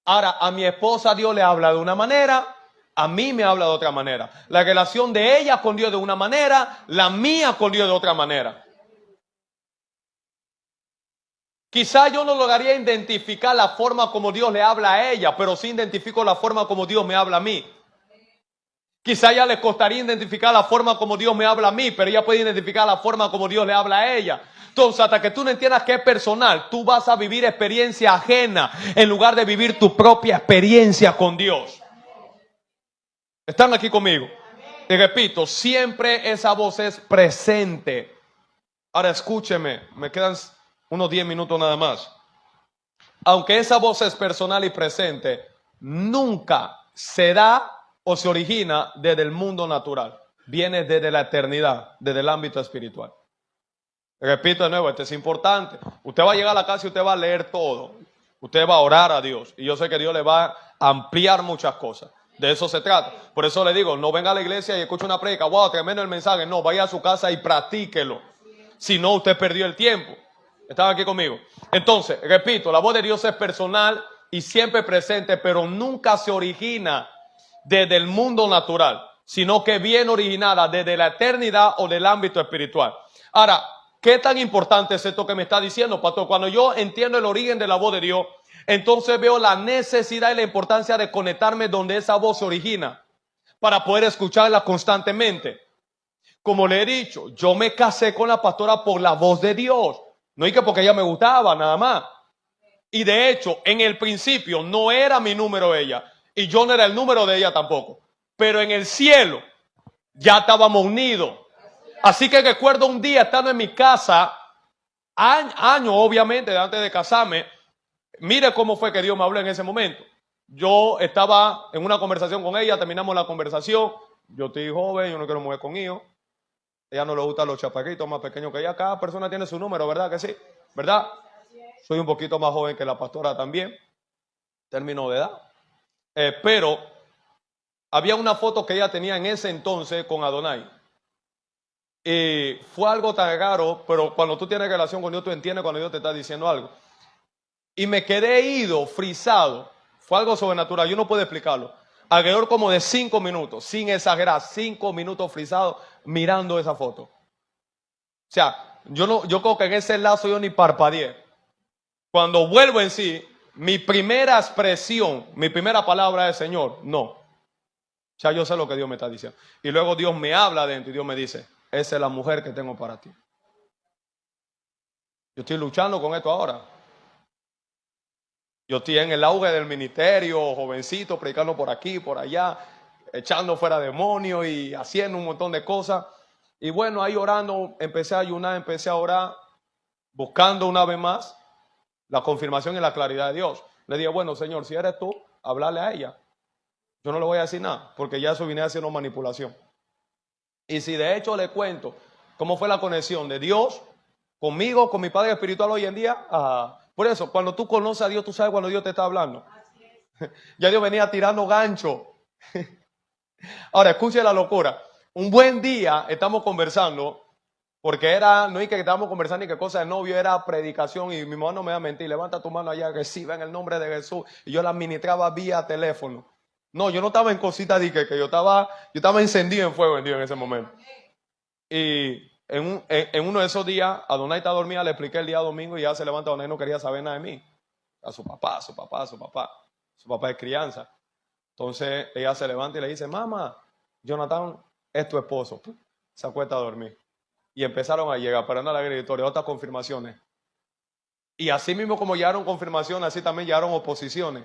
Ahora, a mi esposa Dios le habla de una manera, a mí me habla de otra manera. La relación de ella con Dios de una manera, la mía con Dios de otra manera. Quizá yo no lograría identificar la forma como Dios le habla a ella, pero sí identifico la forma como Dios me habla a mí. Quizá a ella le costaría identificar la forma como Dios me habla a mí, pero ella puede identificar la forma como Dios le habla a ella. Entonces, hasta que tú no entiendas que es personal, tú vas a vivir experiencia ajena en lugar de vivir tu propia experiencia con Dios. ¿Están aquí conmigo? Y repito, siempre esa voz es presente. Ahora escúcheme, me quedan unos 10 minutos nada más. Aunque esa voz es personal y presente, nunca se da o se origina desde el mundo natural. Viene desde la eternidad, desde el ámbito espiritual. Repito de nuevo, esto es importante. Usted va a llegar a la casa y usted va a leer todo. Usted va a orar a Dios. Y yo sé que Dios le va a ampliar muchas cosas. De eso se trata. Por eso le digo, no venga a la iglesia y escuche una predica. Wow, tremendo el mensaje. No, vaya a su casa y practíquelo. Si no, usted perdió el tiempo. ¿Están aquí conmigo? Entonces, repito, la voz de Dios es personal y siempre presente, pero nunca se origina desde el mundo natural, sino que viene originada desde la eternidad o del ámbito espiritual. Ahora, ¿qué tan importante es esto que me está diciendo, pastor? Cuando yo entiendo el origen de la voz de Dios, entonces veo la necesidad y la importancia de conectarme donde esa voz se origina para poder escucharla constantemente. Como le he dicho, yo me casé con la pastora por la voz de Dios. No es que porque ella me gustaba, nada más. Y de hecho, en el principio no era mi número ella. Y yo no era el número de ella tampoco. Pero en el cielo ya estábamos unidos. Así que recuerdo un día estando en mi casa, años obviamente antes de casarme. Mire cómo fue que Dios me habló en ese momento. Yo estaba en una conversación con ella, terminamos la conversación. Yo estoy joven, yo no quiero mover con hijos. Ella no le gustan los chaparritos más pequeños que ella. Cada persona tiene su número, ¿verdad que sí? ¿Verdad? Soy un poquito más joven que la pastora también. Término de edad. Pero había una foto que ella tenía en ese entonces con Adonai. Y fue algo tan raro, pero cuando tú tienes relación con Dios, tú entiendes cuando Dios te está diciendo algo. Y me quedé ido, frisado. Fue algo sobrenatural, yo no puedo explicarlo. Alrededor como de 5 minutos, sin exagerar, 5 minutos frisado mirando esa foto. O sea, yo creo que en ese lazo yo ni parpadeé. Cuando vuelvo en sí, mi primera expresión, mi primera palabra es Señor, no. O sea, yo sé lo que Dios me está diciendo. Y luego Dios me habla adentro y Dios me dice, esa es la mujer que tengo para ti. Yo estoy luchando con esto ahora. Yo estoy en el auge del ministerio, jovencito, predicando por aquí, por allá, echando fuera demonios y haciendo un montón de cosas. Y bueno, ahí orando, empecé a ayunar, empecé a orar, buscando una vez más. La confirmación y la claridad de Dios. Le dije, bueno, Señor, si eres tú, háblale a ella. Yo no le voy a decir nada, porque ya eso viene haciendo manipulación. Y si de hecho le cuento cómo fue la conexión de Dios conmigo, con mi Padre espiritual hoy en día, por eso, cuando tú conoces a Dios, tú sabes cuando Dios te está hablando. Ya Dios venía tirando gancho. Ahora, escuche la locura. Un buen día estamos conversando, porque no es que estábamos conversando ni qué cosa de novio, era predicación, y mi mamá no me va a mentir, levanta tu mano allá, reciba en el nombre de Jesús, y yo la administraba vía teléfono. No, yo no estaba en cositas de que yo estaba encendido en fuego en Dios en ese momento. Y en uno de esos días, Adonai está dormida, le expliqué el día domingo y ya se levanta Adonai, no quería saber nada de mí. A su papá es crianza. Entonces ella se levanta y le dice, mamá, Jonathan es tu esposo. Se acuesta a dormir. Y empezaron a llegar, parando a la agregatoria, otras confirmaciones. Y así mismo como llegaron confirmaciones, así también llegaron oposiciones.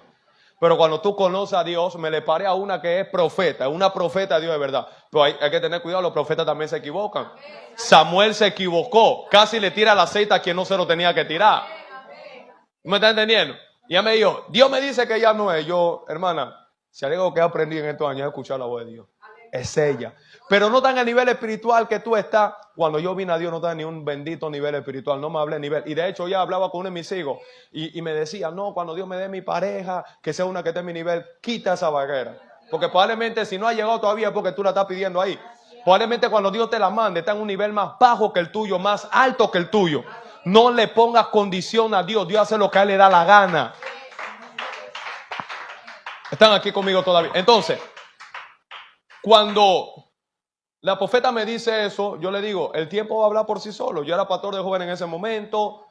Pero cuando tú conoces a Dios, me le paré a una que es profeta, una profeta de Dios de verdad. Pero hay que tener cuidado, los profetas también se equivocan. Samuel se equivocó, casi le tira el aceite a quien no se lo tenía que tirar. ¿Me está entendiendo? Y ella me dijo, Dios me dice que ella no es. Yo, hermana, si hay algo que he aprendido en estos años es escuchar la voz de Dios. Es ella. Pero no tan a nivel espiritual que tú estás. Cuando yo vine a Dios no estaba ni un bendito nivel espiritual. No me hablé nivel. Y de hecho ya hablaba con uno de mis hijos. Y me decía, no, cuando Dios me dé mi pareja, que sea una que esté en mi nivel, quita esa barrera. Porque probablemente si no ha llegado todavía es porque tú la estás pidiendo ahí. Probablemente cuando Dios te la mande está en un nivel más bajo que el tuyo, más alto que el tuyo. No le pongas condición a Dios. Dios hace lo que a él le da la gana. Están aquí conmigo todavía. Entonces, cuando la profeta me dice eso, yo le digo, el tiempo va a hablar por sí solo. Yo era pastor de joven en ese momento.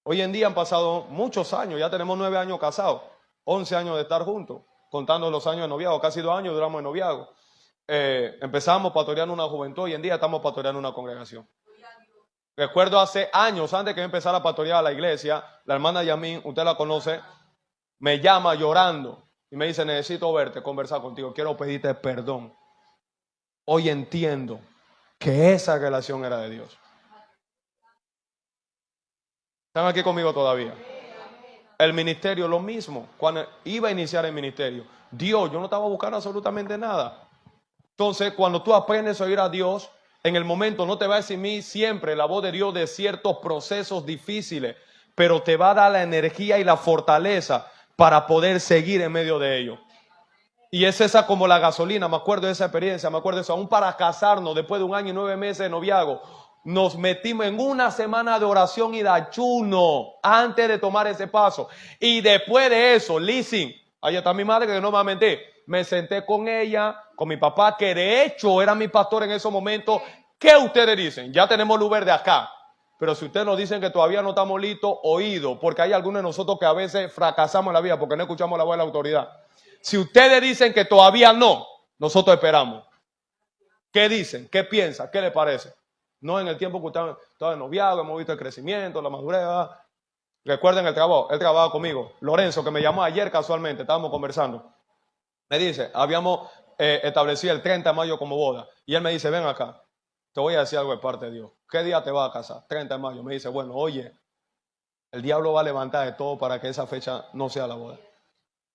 Hoy en día han pasado muchos años, ya tenemos 9 años casados, 11 años de estar juntos, contando los años de noviazgo, casi 2 años duramos de noviazgo. Empezamos pastoreando una juventud, hoy en día estamos pastoreando una congregación. Recuerdo hace años, antes que yo empezara a pastorear a la iglesia, la hermana Yamín, usted la conoce, me llama llorando y me dice, necesito verte, conversar contigo, quiero pedirte perdón. Hoy entiendo que esa relación era de Dios. ¿Están aquí conmigo todavía? El ministerio, lo mismo. Cuando iba a iniciar el ministerio, Dios, yo no estaba buscando absolutamente nada. Entonces, cuando tú aprendes a oír a Dios, en el momento no te va a decir siempre la voz de Dios de ciertos procesos difíciles, pero te va a dar la energía y la fortaleza para poder seguir en medio de ellos. Y es esa como la gasolina, me acuerdo de esa experiencia, me acuerdo de eso, aún para casarnos, después de 1 año y 9 meses de noviazgo, nos metimos en una semana de oración y de ayuno antes de tomar ese paso. Y después de eso, listen, ahí está mi madre que no me va a mentir, me senté con ella, con mi papá, que de hecho era mi pastor en esos momentos. ¿Qué ustedes dicen? Ya tenemos luz verde acá. Pero si ustedes nos dicen que todavía no estamos listos, oído, porque hay algunos de nosotros que a veces fracasamos en la vida porque no escuchamos la voz de la autoridad. Si ustedes dicen que todavía no, nosotros esperamos. ¿Qué dicen? ¿Qué piensan? ¿Qué les parece? No en el tiempo que ustedes estaban noviados, hemos visto el crecimiento, la madurez. Recuerden el trabajo, él trabajaba conmigo. Lorenzo, que me llamó ayer casualmente, estábamos conversando. Me dice, habíamos establecido el 30 de mayo como boda. Y él me dice, ven acá, te voy a decir algo de parte de Dios. ¿Qué día te vas a casar? 30 de mayo. Me dice, bueno, oye, el diablo va a levantar de todo para que esa fecha no sea la boda.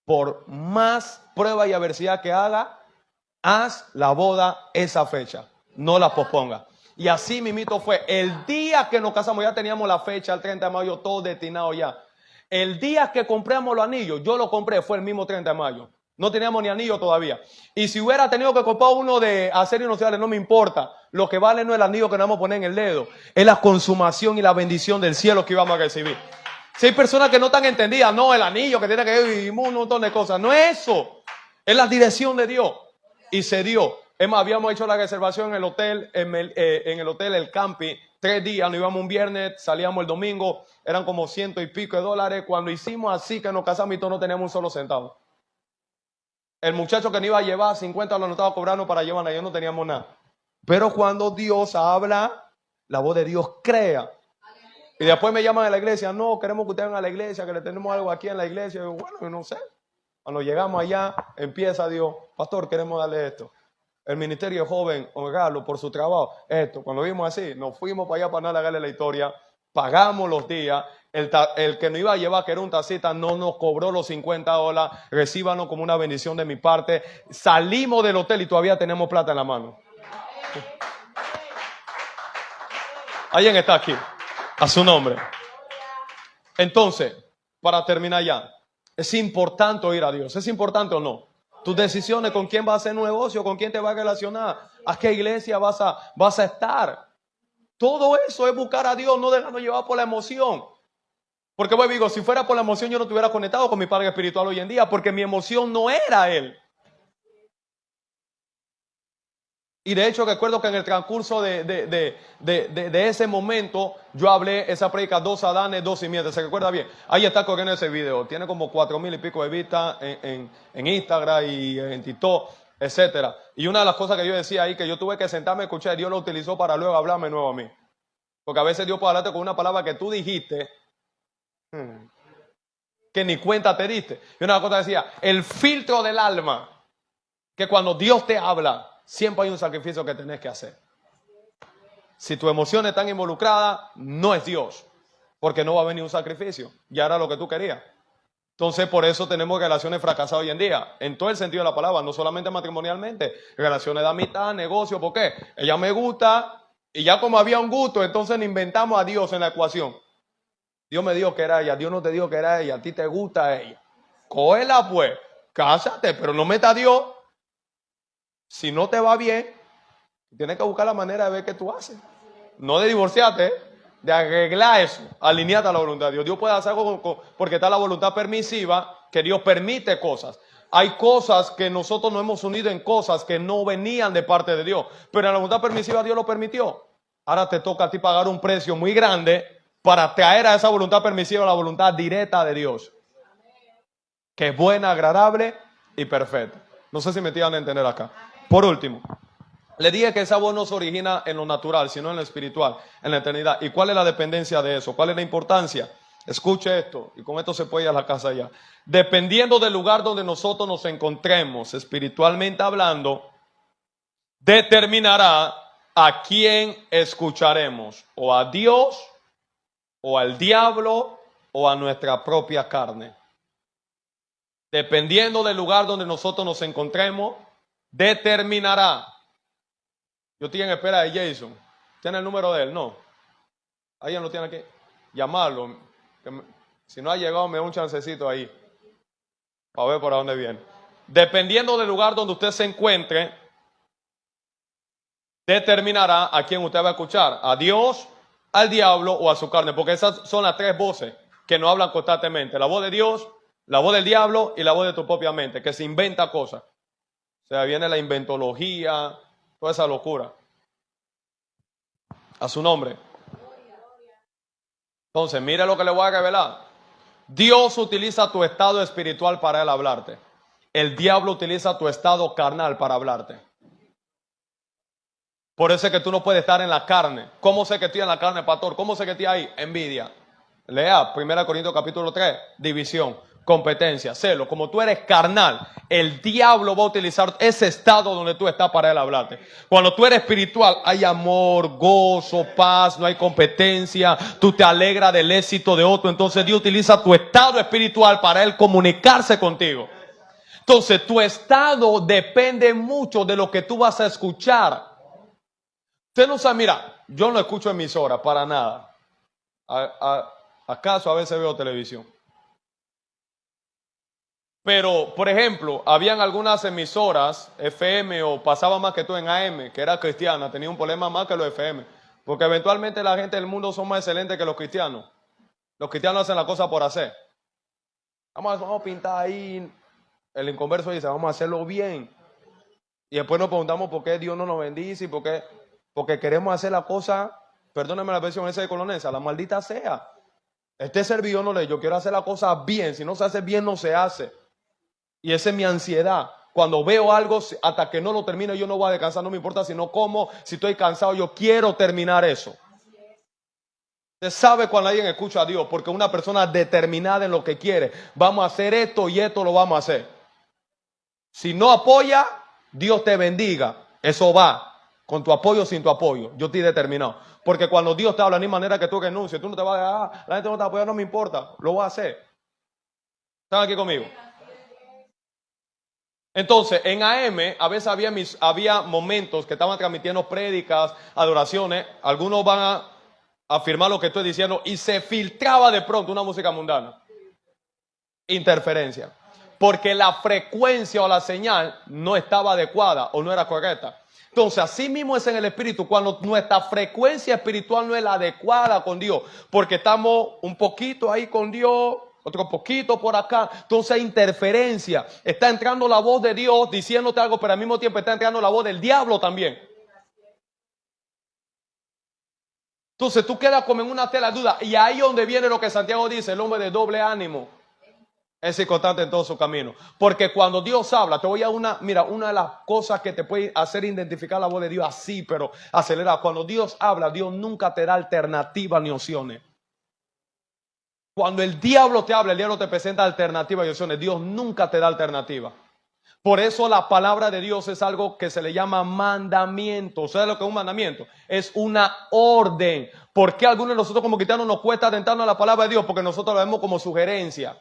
Por más prueba y adversidad que haga, haz la boda esa fecha. No la posponga. Y así mimito fue. El día que nos casamos, ya teníamos la fecha, el 30 de mayo, todo destinado ya. El día que compramos los anillos, yo lo compré, fue el mismo 30 de mayo. No teníamos ni anillo todavía. Y si hubiera tenido que comprar uno de acero inoxidable, no me importa. Lo que vale no es el anillo que nos vamos a poner en el dedo. Es la consumación y la bendición del cielo que íbamos a recibir. Si hay personas que no están entendidas, no, el anillo que tiene que ver un montón de cosas. No es eso. Es la dirección de Dios. Y se dio. Es más, habíamos hecho la reservación en el hotel, en el hotel El Campi, 3 días, nos íbamos un viernes, salíamos el domingo, eran como $100 y pico. Cuando hicimos así que nos casamos y todos no teníamos un solo centavo. El muchacho que nos iba a llevar 50 lo estaba cobrando para llevarnos, yo no teníamos nada. Pero cuando Dios habla, la voz de Dios crea. Y después me llaman a la iglesia, no, queremos que ustedes vengan a la iglesia, que le tenemos algo aquí en la iglesia. Y yo, bueno, yo no sé. Cuando llegamos allá, empieza Dios, pastor, queremos darle esto. El ministerio joven, honrarlo por su trabajo, esto. Cuando vimos así, nos fuimos para allá para nada darle la historia, pagamos los días, El que nos iba a llevar, que era un taxista, no nos cobró los $50. Recíbanos como una bendición de mi parte. Salimos del hotel y todavía tenemos plata en la mano. ¿Alguien está aquí? A su nombre. Entonces, para terminar ya, es importante oír a Dios. ¿Es importante o no? Tus decisiones, con quién vas a hacer un negocio, con quién te vas a relacionar, a qué iglesia vas a estar. Todo eso es buscar a Dios, no dejarnos llevar por la emoción. Porque pues digo, si fuera por la emoción yo no estuviera conectado con mi padre espiritual hoy en día, porque mi emoción no era Él. Y de hecho recuerdo que en el transcurso de ese momento yo hablé esa prédica, 2 Adanes, 2 simientes. ¿Se recuerda bien? Ahí está corriendo ese video. Tiene como 4,000 y pico de vistas en Instagram y en TikTok, etcétera. Y una de las cosas que yo decía ahí, que yo tuve que sentarme a escuchar, Dios lo utilizó para luego hablarme nuevo a mí. Porque a veces Dios puede hablarte con una palabra que tú dijiste, que ni cuenta te diste. Y una cosa decía, el filtro del alma, que cuando Dios te habla, siempre hay un sacrificio que tenés que hacer. Si tus emociones están involucradas, no es Dios, porque no va a venir un sacrificio. Ya era lo que tú querías. Entonces, por eso tenemos relaciones fracasadas hoy en día, en todo el sentido de la palabra, no solamente matrimonialmente, relaciones de amistad, negocio. ¿Por qué? Ella me gusta, y ya como había un gusto, entonces inventamos a Dios en la ecuación. Dios me dijo que era ella, Dios no te dijo que era ella, a ti te gusta ella. Cógela pues, cásate, pero no meta a Dios. Si no te va bien, tienes que buscar la manera de ver qué tú haces. No de divorciarte, de arreglar eso, alinearte a la voluntad de Dios. Dios puede hacer algo porque está la voluntad permisiva, que Dios permite cosas. Hay cosas que nosotros nos hemos unido en cosas que no venían de parte de Dios, pero en la voluntad permisiva Dios lo permitió. Ahora te toca a ti pagar un precio muy grande para traer a esa voluntad permisiva la voluntad directa de Dios, que es buena, agradable y perfecta. No sé si me iban a entender acá. Por último, le dije que esa voz no se origina en lo natural, sino en lo espiritual, en la eternidad. ¿Y cuál es la dependencia de eso? ¿Cuál es la importancia? Escuche esto, y con esto se puede ir a la casa ya. Dependiendo del lugar donde nosotros nos encontremos, espiritualmente hablando, determinará a quién escucharemos, o a Dios, o al diablo, o a nuestra propia carne. Dependiendo del lugar donde nosotros nos encontremos, determinará. Yo estoy en espera de Jason. ¿Tiene el número de él? No. ¿Alguien lo tiene aquí? Llamarlo. Si no ha llegado, me da un chancecito ahí. Para ver por dónde viene. Dependiendo del lugar donde usted se encuentre, determinará a quién usted va a escuchar. A Dios, al diablo o a su carne. Porque esas son las tres voces que no hablan constantemente. La voz de Dios, la voz del diablo y la voz de tu propia mente, que se inventa cosas. O sea, viene la inventología, toda esa locura. A su nombre. Entonces, mire lo que le voy a revelar. Dios utiliza tu estado espiritual para él hablarte. El diablo utiliza tu estado carnal para hablarte. Por eso es que tú no puedes estar en la carne. ¿Cómo sé que estoy en la carne, pastor? ¿Cómo sé que estoy ahí? Envidia. Lea 1 Corintios capítulo 3, división. Competencia, celo. Como tú eres carnal, el diablo va a utilizar ese estado donde tú estás para él hablarte. Cuando tú eres espiritual, hay amor, gozo, paz, no hay competencia. Tú te alegras del éxito de otro. Entonces Dios utiliza tu estado espiritual para él comunicarse contigo. Entonces tu estado depende mucho de lo que tú vas a escuchar. Usted no sabe, mira, yo no escucho emisoras para nada. ¿Acaso a veces veo televisión? Pero, por ejemplo, habían algunas emisoras, FM o pasaba más que todo en AM, que era cristiana, tenía un problema más que los FM. Porque eventualmente la gente del mundo son más excelentes que los cristianos. Los cristianos hacen la cosa por hacer. Vamos a pintar ahí. El inconverso dice, vamos a hacerlo bien. Y después nos preguntamos por qué Dios no nos bendice y por qué. Porque queremos hacer la cosa, perdónenme la versión esa de Colonesa, la maldita sea. Este servidor no le, yo quiero hacer la cosa bien. Si no se hace bien, no se hace. Y esa es mi ansiedad. Cuando veo algo, hasta que no lo termine, yo no voy a descansar, no me importa si no como, si estoy cansado, yo quiero terminar eso. Usted sabe cuando alguien escucha a Dios, porque una persona determinada en lo que quiere, vamos a hacer esto y esto lo vamos a hacer. Si no apoya, Dios te bendiga. Eso va, con tu apoyo o sin tu apoyo. Yo estoy determinado. Porque cuando Dios te habla, ni manera que tú renuncies. Tú no te vas a decir, la gente no te apoya, no me importa. Lo voy a hacer. ¿Están aquí conmigo? Entonces, en AM a veces había momentos que estaban transmitiendo prédicas, adoraciones. Algunos van a afirmar lo que estoy diciendo y se filtraba de pronto una música mundana. Interferencia. Porque la frecuencia o la señal no estaba adecuada o no era correcta. Entonces, así mismo es en el espíritu, cuando nuestra frecuencia espiritual no es la adecuada con Dios, porque estamos un poquito ahí con Dios, otro poquito por acá, entonces hay interferencia. Está entrando la voz de Dios diciéndote algo, pero al mismo tiempo está entrando la voz del diablo también. Entonces tú quedas como en una tela de duda, y ahí es donde viene lo que Santiago dice, el hombre de doble ánimo. Es inconstante en todo su camino. Porque cuando Dios habla, te voy a una de las cosas que te puede hacer identificar la voz de Dios así, pero acelerada. Cuando Dios habla, Dios nunca te da alternativas ni opciones. Cuando el diablo te habla, el diablo te presenta alternativas y opciones. Dios nunca te da alternativa. Por eso la palabra de Dios es algo que se le llama mandamiento. ¿Sabes lo que es un mandamiento? Es una orden. ¿Por qué a algunos de nosotros como cristianos nos cuesta adentrarnos a la palabra de Dios? Porque nosotros la vemos como sugerencia.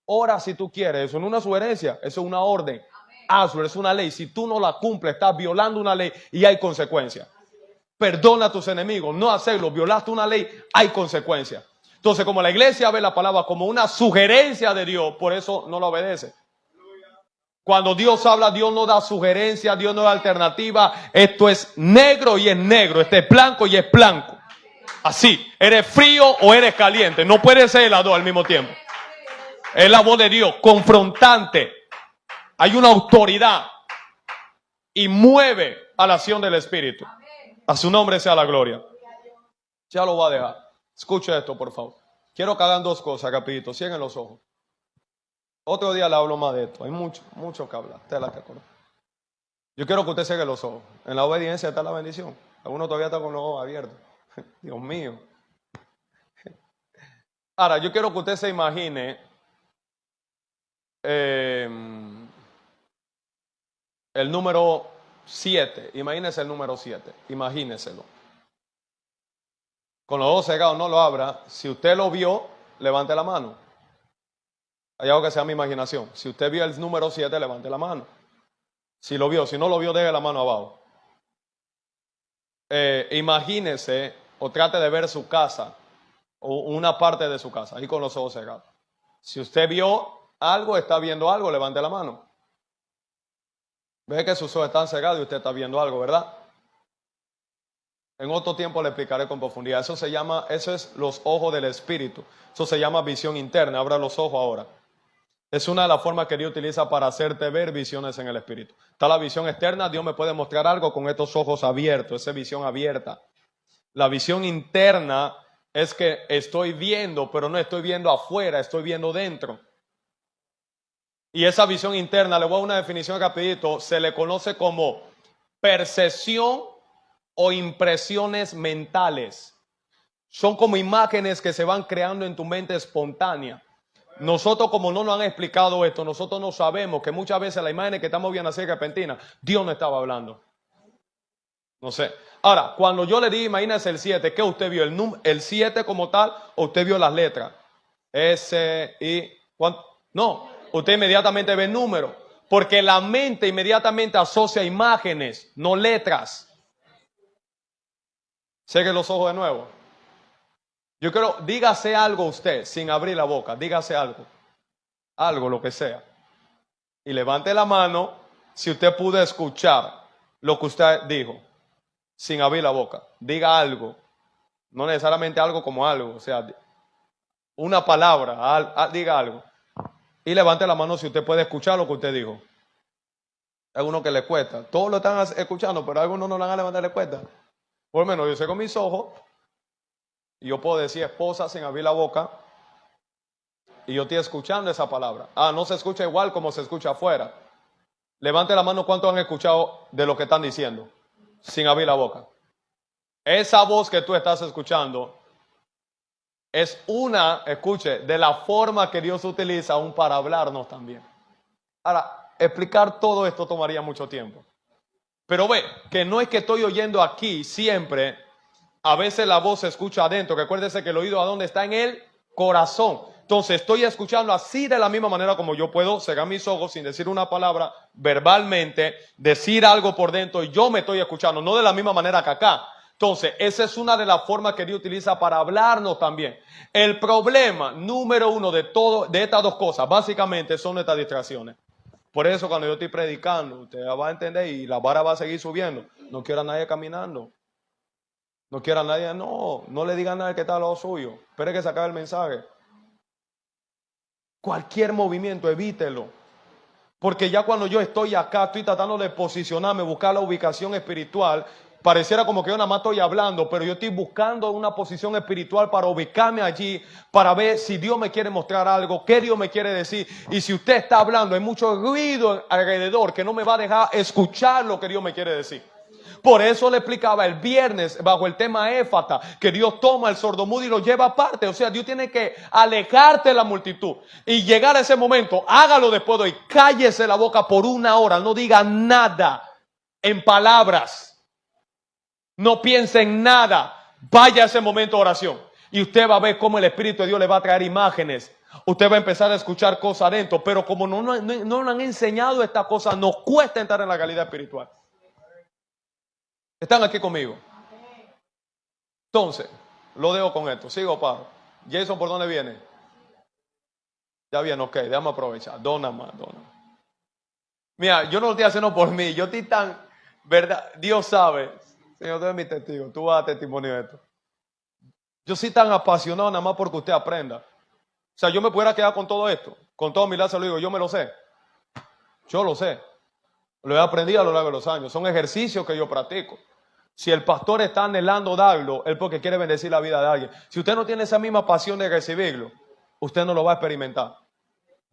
Ora si tú quieres, eso no es una sugerencia, eso es una orden. Hazlo, es una ley. Si tú no la cumples, estás violando una ley y hay consecuencias. Perdona a tus enemigos, no hacerlo, violaste una ley, hay consecuencias. Entonces, como la iglesia ve la palabra como una sugerencia de Dios, por eso no la obedece. Cuando Dios habla, Dios no da sugerencia, Dios no da alternativa. Esto es negro y es negro, este es blanco y es blanco. Así, eres frío o eres caliente, no puedes ser las dos al mismo tiempo. Es la voz de Dios, confrontante. Hay una autoridad y mueve a la acción del Espíritu. A su nombre sea la gloria. Ya lo voy a dejar. Escuche esto, por favor. Quiero que hagan dos cosas, rapidito. Cierren los ojos. Otro día le hablo más de esto. Hay mucho que hablar. Tela que acordar. Yo quiero que usted cierre los ojos. En la obediencia está la bendición. Algunos todavía están con los ojos abiertos. Dios mío. Ahora, yo quiero que usted se imagine el número 7, imagínese el número 7, imagíneselo. Con los ojos cerrados, no lo abra. Si usted lo vio, levante la mano. Hay algo que sea mi imaginación. Si usted vio el número 7, levante la mano. Si lo vio, si no lo vio, deje la mano abajo. Imagínese o trate de ver su casa o una parte de su casa, ahí con los ojos cerrados. Si usted vio algo, está viendo algo, levante la mano. Ve que sus ojos están cerrados y usted está viendo algo, ¿verdad? En otro tiempo le explicaré con profundidad. Eso es los ojos del Espíritu. Eso se llama visión interna. Abra los ojos ahora. Es una de las formas que Dios utiliza para hacerte ver visiones en el Espíritu. Está la visión externa. Dios me puede mostrar algo con estos ojos abiertos, esa visión abierta. La visión interna es que estoy viendo, pero no estoy viendo afuera, estoy viendo dentro. Y esa visión interna, le voy a dar una definición rapidito, se le conoce como percepción o impresiones mentales. Son como imágenes que se van creando en tu mente espontánea. Nosotros, como no nos han explicado esto, nosotros no sabemos que muchas veces las imágenes que estamos viendo así repentinas, Dios no estaba hablando. No sé. Ahora, cuando yo le di, imagínese el 7, ¿qué usted vio? ¿El 7 como tal o usted vio las letras? S, I, ¿cuánto? No. Usted inmediatamente ve el número, porque la mente inmediatamente asocia imágenes, no letras. Cierre los ojos de nuevo. Yo quiero, dígase algo usted, sin abrir la boca, dígase algo, lo que sea. Y levante la mano si usted pudo escuchar lo que usted dijo, sin abrir la boca. Diga algo, no necesariamente algo como algo, o sea, una palabra, diga algo. Y levante la mano si usted puede escuchar lo que usted dijo. Hay algunos que le cuesta. Todos lo están escuchando, pero a algunos no le van a levantar, le cuesta. Por lo menos yo sé con mis ojos, y yo puedo decir esposa sin abrir la boca, y yo estoy escuchando esa palabra. No se escucha igual como se escucha afuera. Levante la mano cuántos han escuchado de lo que están diciendo, sin abrir la boca. Esa voz que tú estás escuchando es escuche, de la forma que Dios utiliza aún para hablarnos también. Ahora, explicar todo esto tomaría mucho tiempo. Pero ve, que no es que estoy oyendo aquí siempre A veces la voz se escucha adentro. Recuérdese que el oído, ¿a dónde está? En el corazón. Entonces estoy escuchando así de la misma manera como yo puedo cerrar mis ojos sin decir una palabra verbalmente, decir algo por dentro y yo me estoy escuchando, no de la misma manera que acá. Entonces, esa es una de las formas que Dios utiliza para hablarnos también. El problema número uno de estas dos cosas, básicamente, son estas distracciones. Por eso cuando yo estoy predicando, usted va a entender y la vara va a seguir subiendo. No quiero a nadie caminando. No quiero a nadie, no le digan nada que está al lado suyo. Espere que se acabe el mensaje. Cualquier movimiento, evítelo. Porque ya cuando yo estoy acá, estoy tratando de posicionarme, buscar la ubicación espiritual. Pareciera como que yo nada más estoy hablando, pero yo estoy buscando una posición espiritual para ubicarme allí, para ver si Dios me quiere mostrar algo, qué Dios me quiere decir. Y si usted está hablando, hay mucho ruido alrededor que no me va a dejar escuchar lo que Dios me quiere decir. Por eso le explicaba el viernes bajo el tema Éfata, que Dios toma el sordomudo y lo lleva aparte. O sea, Dios tiene que alejarte de la multitud y llegar a ese momento. Hágalo después de hoy. Cállese la boca por 1 hora. No diga nada en palabras. No piense en nada. Vaya a ese momento de oración. Y usted va a ver cómo el Espíritu de Dios le va a traer imágenes. Usted va a empezar a escuchar cosas adentro. Pero como no le han enseñado estas cosas, nos cuesta entrar en la calidad espiritual. ¿Están aquí conmigo? Entonces, lo dejo con esto. Sigo, paro. Jason, ¿por dónde viene? Ya viene, ok, déjame aprovechar. Dona más. Mira, yo no lo estoy haciendo por mí. Yo estoy tan, verdad, Dios sabe. Señor, tú eres mi testigo. Tú vas a dar testimonio de esto. Yo soy tan apasionado nada más porque usted aprenda. O sea, yo me pudiera quedar con todo esto. Con todo mi se lo digo, yo me lo sé. Yo lo sé. Lo he aprendido a lo largo de los años. Son ejercicios que yo practico. Si el pastor está anhelando darlo, es porque quiere bendecir la vida de alguien. Si usted no tiene esa misma pasión de recibirlo, usted no lo va a experimentar.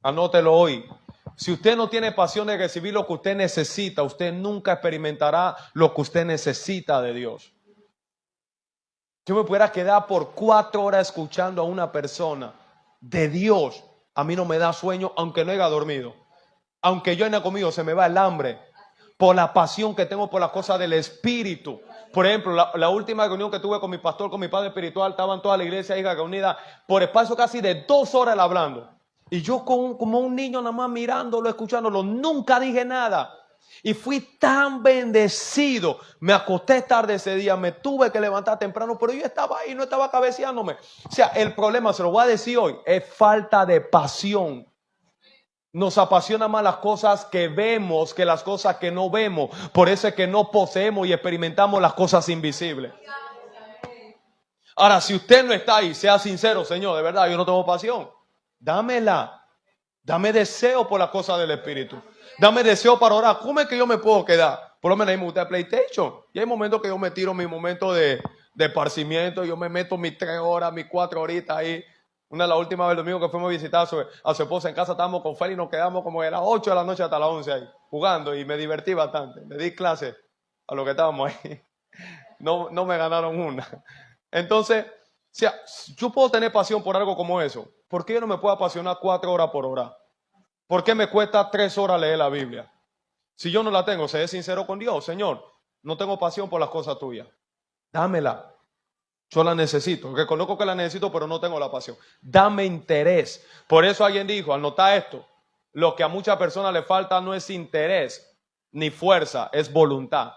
Anótelo hoy. Si usted no tiene pasión de recibir lo que usted necesita, usted nunca experimentará lo que usted necesita de Dios. Yo me pudiera quedar por 4 horas escuchando a una persona de Dios. A mí no me da sueño, aunque no haya dormido. Aunque yo haya comido, se me va el hambre. Por la pasión que tengo por las cosas del Espíritu. Por ejemplo, la última reunión que tuve con mi pastor, con mi padre espiritual, estaban toda la iglesia ahí reunida por espacio casi de 2 horas hablando. Y yo como un niño nada más mirándolo, escuchándolo, nunca dije nada. Y fui tan bendecido. Me acosté tarde ese día, me tuve que levantar temprano, pero yo estaba ahí, no estaba cabeceándome. O sea, el problema, se lo voy a decir hoy, es falta de pasión. Nos apasiona más las cosas que vemos que las cosas que no vemos. Por eso es que no poseemos y experimentamos las cosas invisibles. Ahora, si usted no está ahí, sea sincero, Señor, de verdad, yo no tengo pasión. Dámela. Dame deseo por las cosas del Espíritu. Dame deseo para orar. ¿Cómo es que yo me puedo quedar? Por lo menos a mí me gusta el PlayStation. Y hay momentos que yo me tiro mi momento de esparcimiento. Yo me meto mis 3 horas, mis 4 horitas ahí. Una de las últimas veces domingo que fuimos a visitar a su esposa en casa, estábamos con Feli y nos quedamos como de las 8 de la noche hasta las 11 ahí, jugando, y me divertí bastante. Le di clase a los que estábamos ahí. No me ganaron una. Entonces, o sea, yo puedo tener pasión por algo como eso. ¿Por qué yo no me puedo apasionar 4 horas por hora? ¿Por qué me cuesta 3 horas leer la Biblia? Si yo no la tengo, sé sincero con Dios. Señor, no tengo pasión por las cosas tuyas. Dámela. Yo la necesito, reconozco que la necesito, pero no tengo la pasión. Dame interés. Por eso alguien dijo, anota esto, lo que a muchas personas le falta no es interés ni fuerza, es voluntad.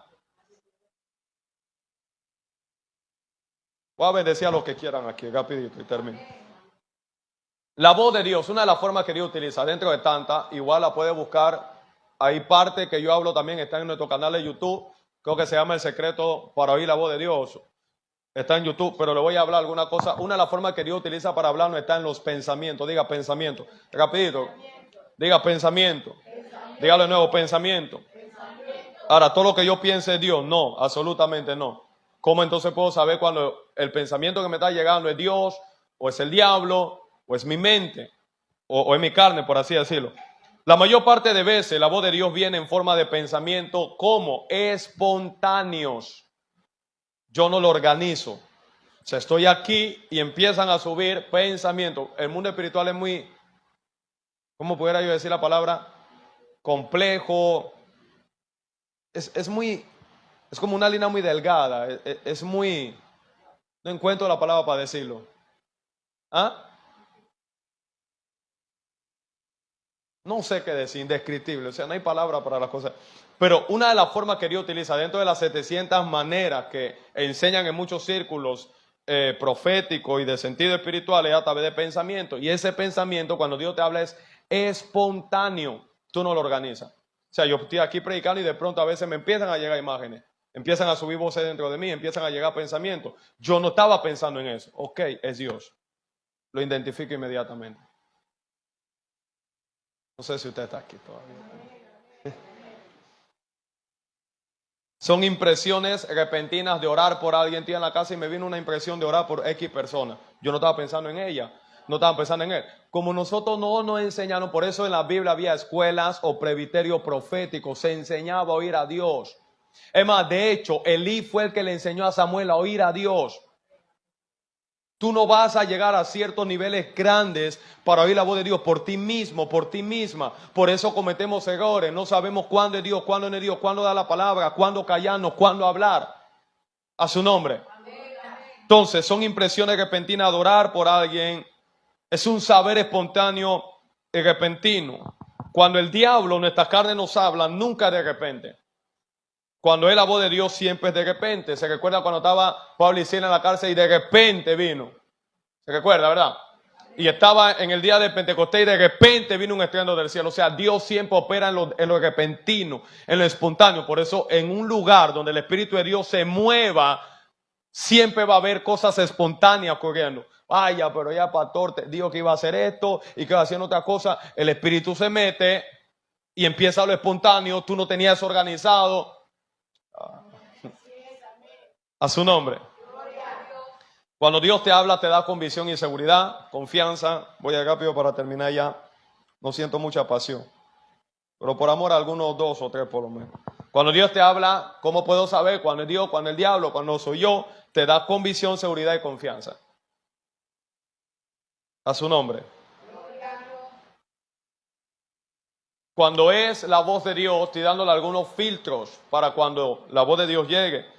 Voy a bendecir a los que quieran aquí, rapidito, y termino. La voz de Dios, una de las formas que Dios utiliza, dentro de tantas, igual la puede buscar. Hay parte que yo hablo también, está en nuestro canal de YouTube, creo que se llama El Secreto para Oír la Voz de Dios. Está en YouTube, pero le voy a hablar alguna cosa. Una de las formas que Dios utiliza para hablarnos está en los pensamientos. Diga pensamiento. Rapidito. Diga pensamiento. Dígalo de nuevo, pensamiento. Ahora, todo lo que yo piense es Dios. No, absolutamente no. ¿Cómo entonces puedo saber cuando el pensamiento que me está llegando es Dios, o es el diablo, o es mi mente, o es mi carne, por así decirlo? La mayor parte de veces la voz de Dios viene en forma de pensamiento como espontáneos. Yo no lo organizo. O sea, estoy aquí y empiezan a subir pensamientos. El mundo espiritual es muy, ¿cómo pudiera yo decir la palabra? Complejo. Es como una línea muy delgada. Es muy, No encuentro la palabra para decirlo. ¿Ah? No sé qué decir, indescriptible. O sea, no hay palabra para las cosas. Pero una de las formas que Dios utiliza dentro de las 700 maneras que enseñan en muchos círculos proféticos y de sentido espiritual es a través de pensamiento. Y ese pensamiento, cuando Dios te habla, es espontáneo. Tú no lo organizas. O sea, yo estoy aquí predicando y de pronto a veces me empiezan a llegar imágenes. Empiezan a subir voces dentro de mí, empiezan a llegar pensamientos. Yo no estaba pensando en eso. Ok, es Dios. Lo identifico inmediatamente. No sé si usted está aquí todavía. Son impresiones repentinas de orar por alguien. Estoy en la casa y me vino una impresión de orar por X persona. Yo no estaba pensando en ella, no estaba pensando en él. Como nosotros no nos enseñaron, por eso en la Biblia había escuelas o presbiterios proféticos, se enseñaba a oír a Dios. Es más, de hecho, Elí fue el que le enseñó a Samuel a oír a Dios. Tú no vas a llegar a ciertos niveles grandes para oír la voz de Dios por ti mismo, por ti misma. Por eso cometemos errores. No sabemos cuándo es Dios, cuándo no es Dios, cuándo da la palabra, cuándo callarnos, cuándo hablar. A su nombre. Entonces, son impresiones repentinas de orar por alguien. Es un saber espontáneo y repentino. Cuando el diablo, nuestras carnes nos hablan, nunca de repente. Cuando es la voz de Dios, siempre es de repente. Se recuerda cuando estaba Pablo y Silas en la cárcel y de repente vino. Se recuerda, ¿verdad? Y estaba en el día de Pentecostés y de repente vino un estruendo del cielo. O sea, Dios siempre opera en lo repentino, en lo espontáneo. Por eso, en un lugar donde el Espíritu de Dios se mueva, siempre va a haber cosas espontáneas ocurriendo. Vaya, pero ya pastor te dijo que iba a hacer esto y que iba a hacer otra cosa. El Espíritu se mete y empieza lo espontáneo. Tú no tenías organizado. A su nombre. Cuando Dios te habla, te da convicción y seguridad, confianza. Voy a rápido para terminar ya. No siento mucha pasión. Pero por amor a algunos 2 o 3 por lo menos. Cuando Dios te habla, ¿cómo puedo saber cuándo es Dios, cuándo es el diablo, cuándo soy yo? Te da convicción, seguridad y confianza. A su nombre. Cuando es la voz de Dios, estoy dándole algunos filtros para cuando la voz de Dios llegue.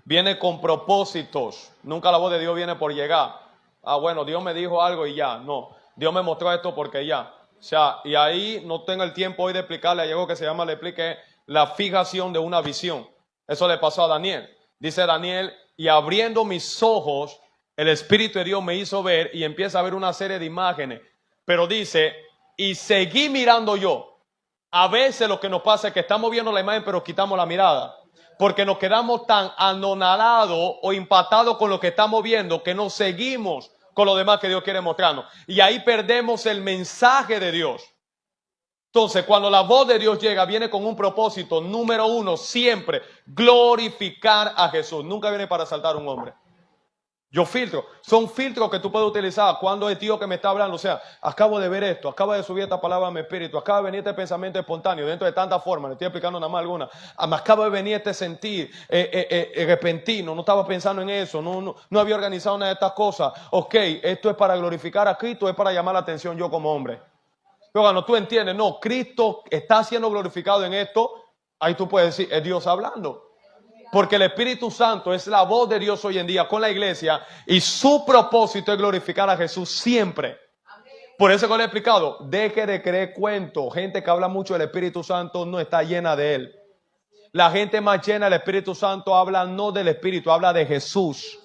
Viene con propósitos. Nunca la voz de Dios viene por llegar. Ah, bueno, Dios me dijo algo y ya. No, Dios me mostró esto porque ya. O sea, y ahí no tengo el tiempo hoy de explicarle. Hay algo que se llama, le expliqué, la fijación de una visión. Eso le pasó a Daniel. Dice Daniel, y abriendo mis ojos, el Espíritu de Dios me hizo ver y empieza a ver una serie de imágenes. Pero dice, y seguí mirando yo. A veces lo que nos pasa es que estamos viendo la imagen pero quitamos la mirada. Porque nos quedamos tan anonadados o impactados con lo que estamos viendo que no seguimos con lo demás que Dios quiere mostrarnos. Y ahí perdemos el mensaje de Dios. Entonces, cuando la voz de Dios llega, viene con un propósito. Número 1, siempre glorificar a Jesús. Nunca viene para saltar a un hombre. Yo filtro. Son filtros que tú puedes utilizar cuando es Dios que me está hablando. O sea, acabo de ver esto, acaba de subir esta palabra a mi espíritu, acaba de venir este pensamiento espontáneo dentro de tantas formas. Le estoy explicando nada más alguna. Me acaba de venir este sentir repentino. No estaba pensando en eso. No había organizado una de estas cosas. Ok, esto es para glorificar a Cristo, es para llamar la atención yo como hombre. Pero cuando tú entiendes, no, Cristo está siendo glorificado en esto, ahí tú puedes decir, es Dios hablando. Porque el Espíritu Santo es la voz de Dios hoy en día con la iglesia y su propósito es glorificar a Jesús siempre. Por eso que le he explicado, deje de creer cuentos. Gente que habla mucho del Espíritu Santo no está llena de él. La gente más llena del Espíritu Santo habla no del Espíritu, habla de Jesús.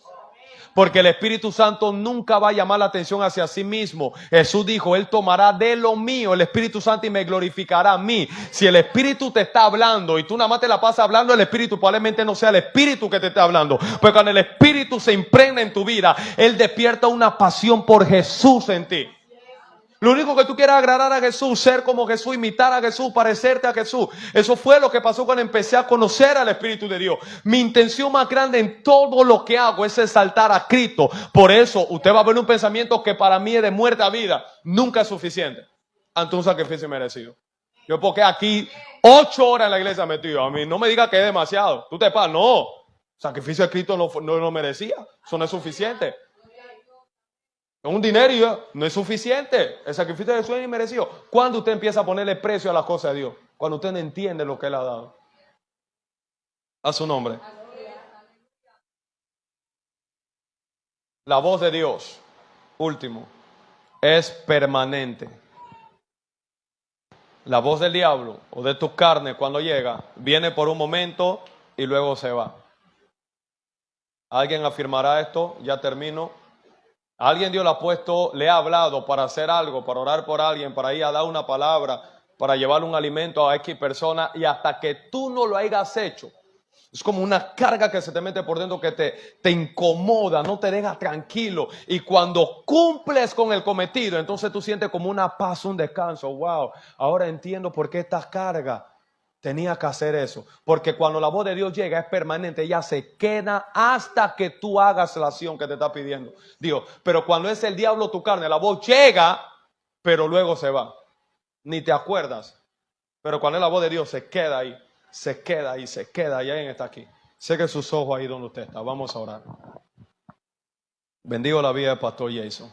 Porque el Espíritu Santo nunca va a llamar la atención hacia sí mismo. Jesús dijo, Él tomará de lo mío, el Espíritu Santo, y me glorificará a mí. Si el Espíritu te está hablando y tú nada más te la pasas hablando, el Espíritu probablemente no sea el Espíritu que te está hablando. Pero cuando el Espíritu se impregna en tu vida, Él despierta una pasión por Jesús en ti. Lo único que tú quieres es agradar a Jesús, ser como Jesús, imitar a Jesús, parecerte a Jesús. Eso fue lo que pasó cuando empecé a conocer al Espíritu de Dios. Mi intención más grande en todo lo que hago es exaltar a Cristo. Por eso usted va a ver un pensamiento que para mí es de muerte a vida. Nunca es suficiente ante un sacrificio merecido. Yo porque aquí 8 horas en la iglesia metido. A mí no me diga que es demasiado. Tú te pasas, no. Sacrificio de Cristo no lo merecía. Eso no es suficiente. Un dinero no es suficiente. El sacrificio de Jesús es inmerecido. ¿Cuándo usted empieza a ponerle precio a las cosas de Dios? Cuando usted no entiende lo que Él ha dado. A su nombre. La voz de Dios, último, es permanente. La voz del diablo o de tu carne cuando llega, viene por un momento y luego se va. ¿Alguien afirmará esto? Ya termino. Alguien Dios le ha puesto, le ha hablado para hacer algo, para orar por alguien, para ir a dar una palabra, para llevar un alimento a X persona, y hasta que tú no lo hayas hecho, es como una carga que se te mete por dentro que te incomoda, no te deja tranquilo. Y cuando cumples con el cometido, entonces tú sientes como una paz, un descanso. Wow, ahora entiendo por qué esta carga tenía que hacer eso. Porque cuando la voz de Dios llega es permanente, ella se queda hasta que tú hagas la acción que te está pidiendo Dios. Pero cuando es el diablo tu carne, la voz llega, pero luego se va. Ni te acuerdas. Pero cuando es la voz de Dios, se queda ahí. Se queda ahí, se queda ahí. Alguien está aquí. Seque sus ojos ahí donde usted está. Vamos a orar. Bendigo la vida del pastor Jason.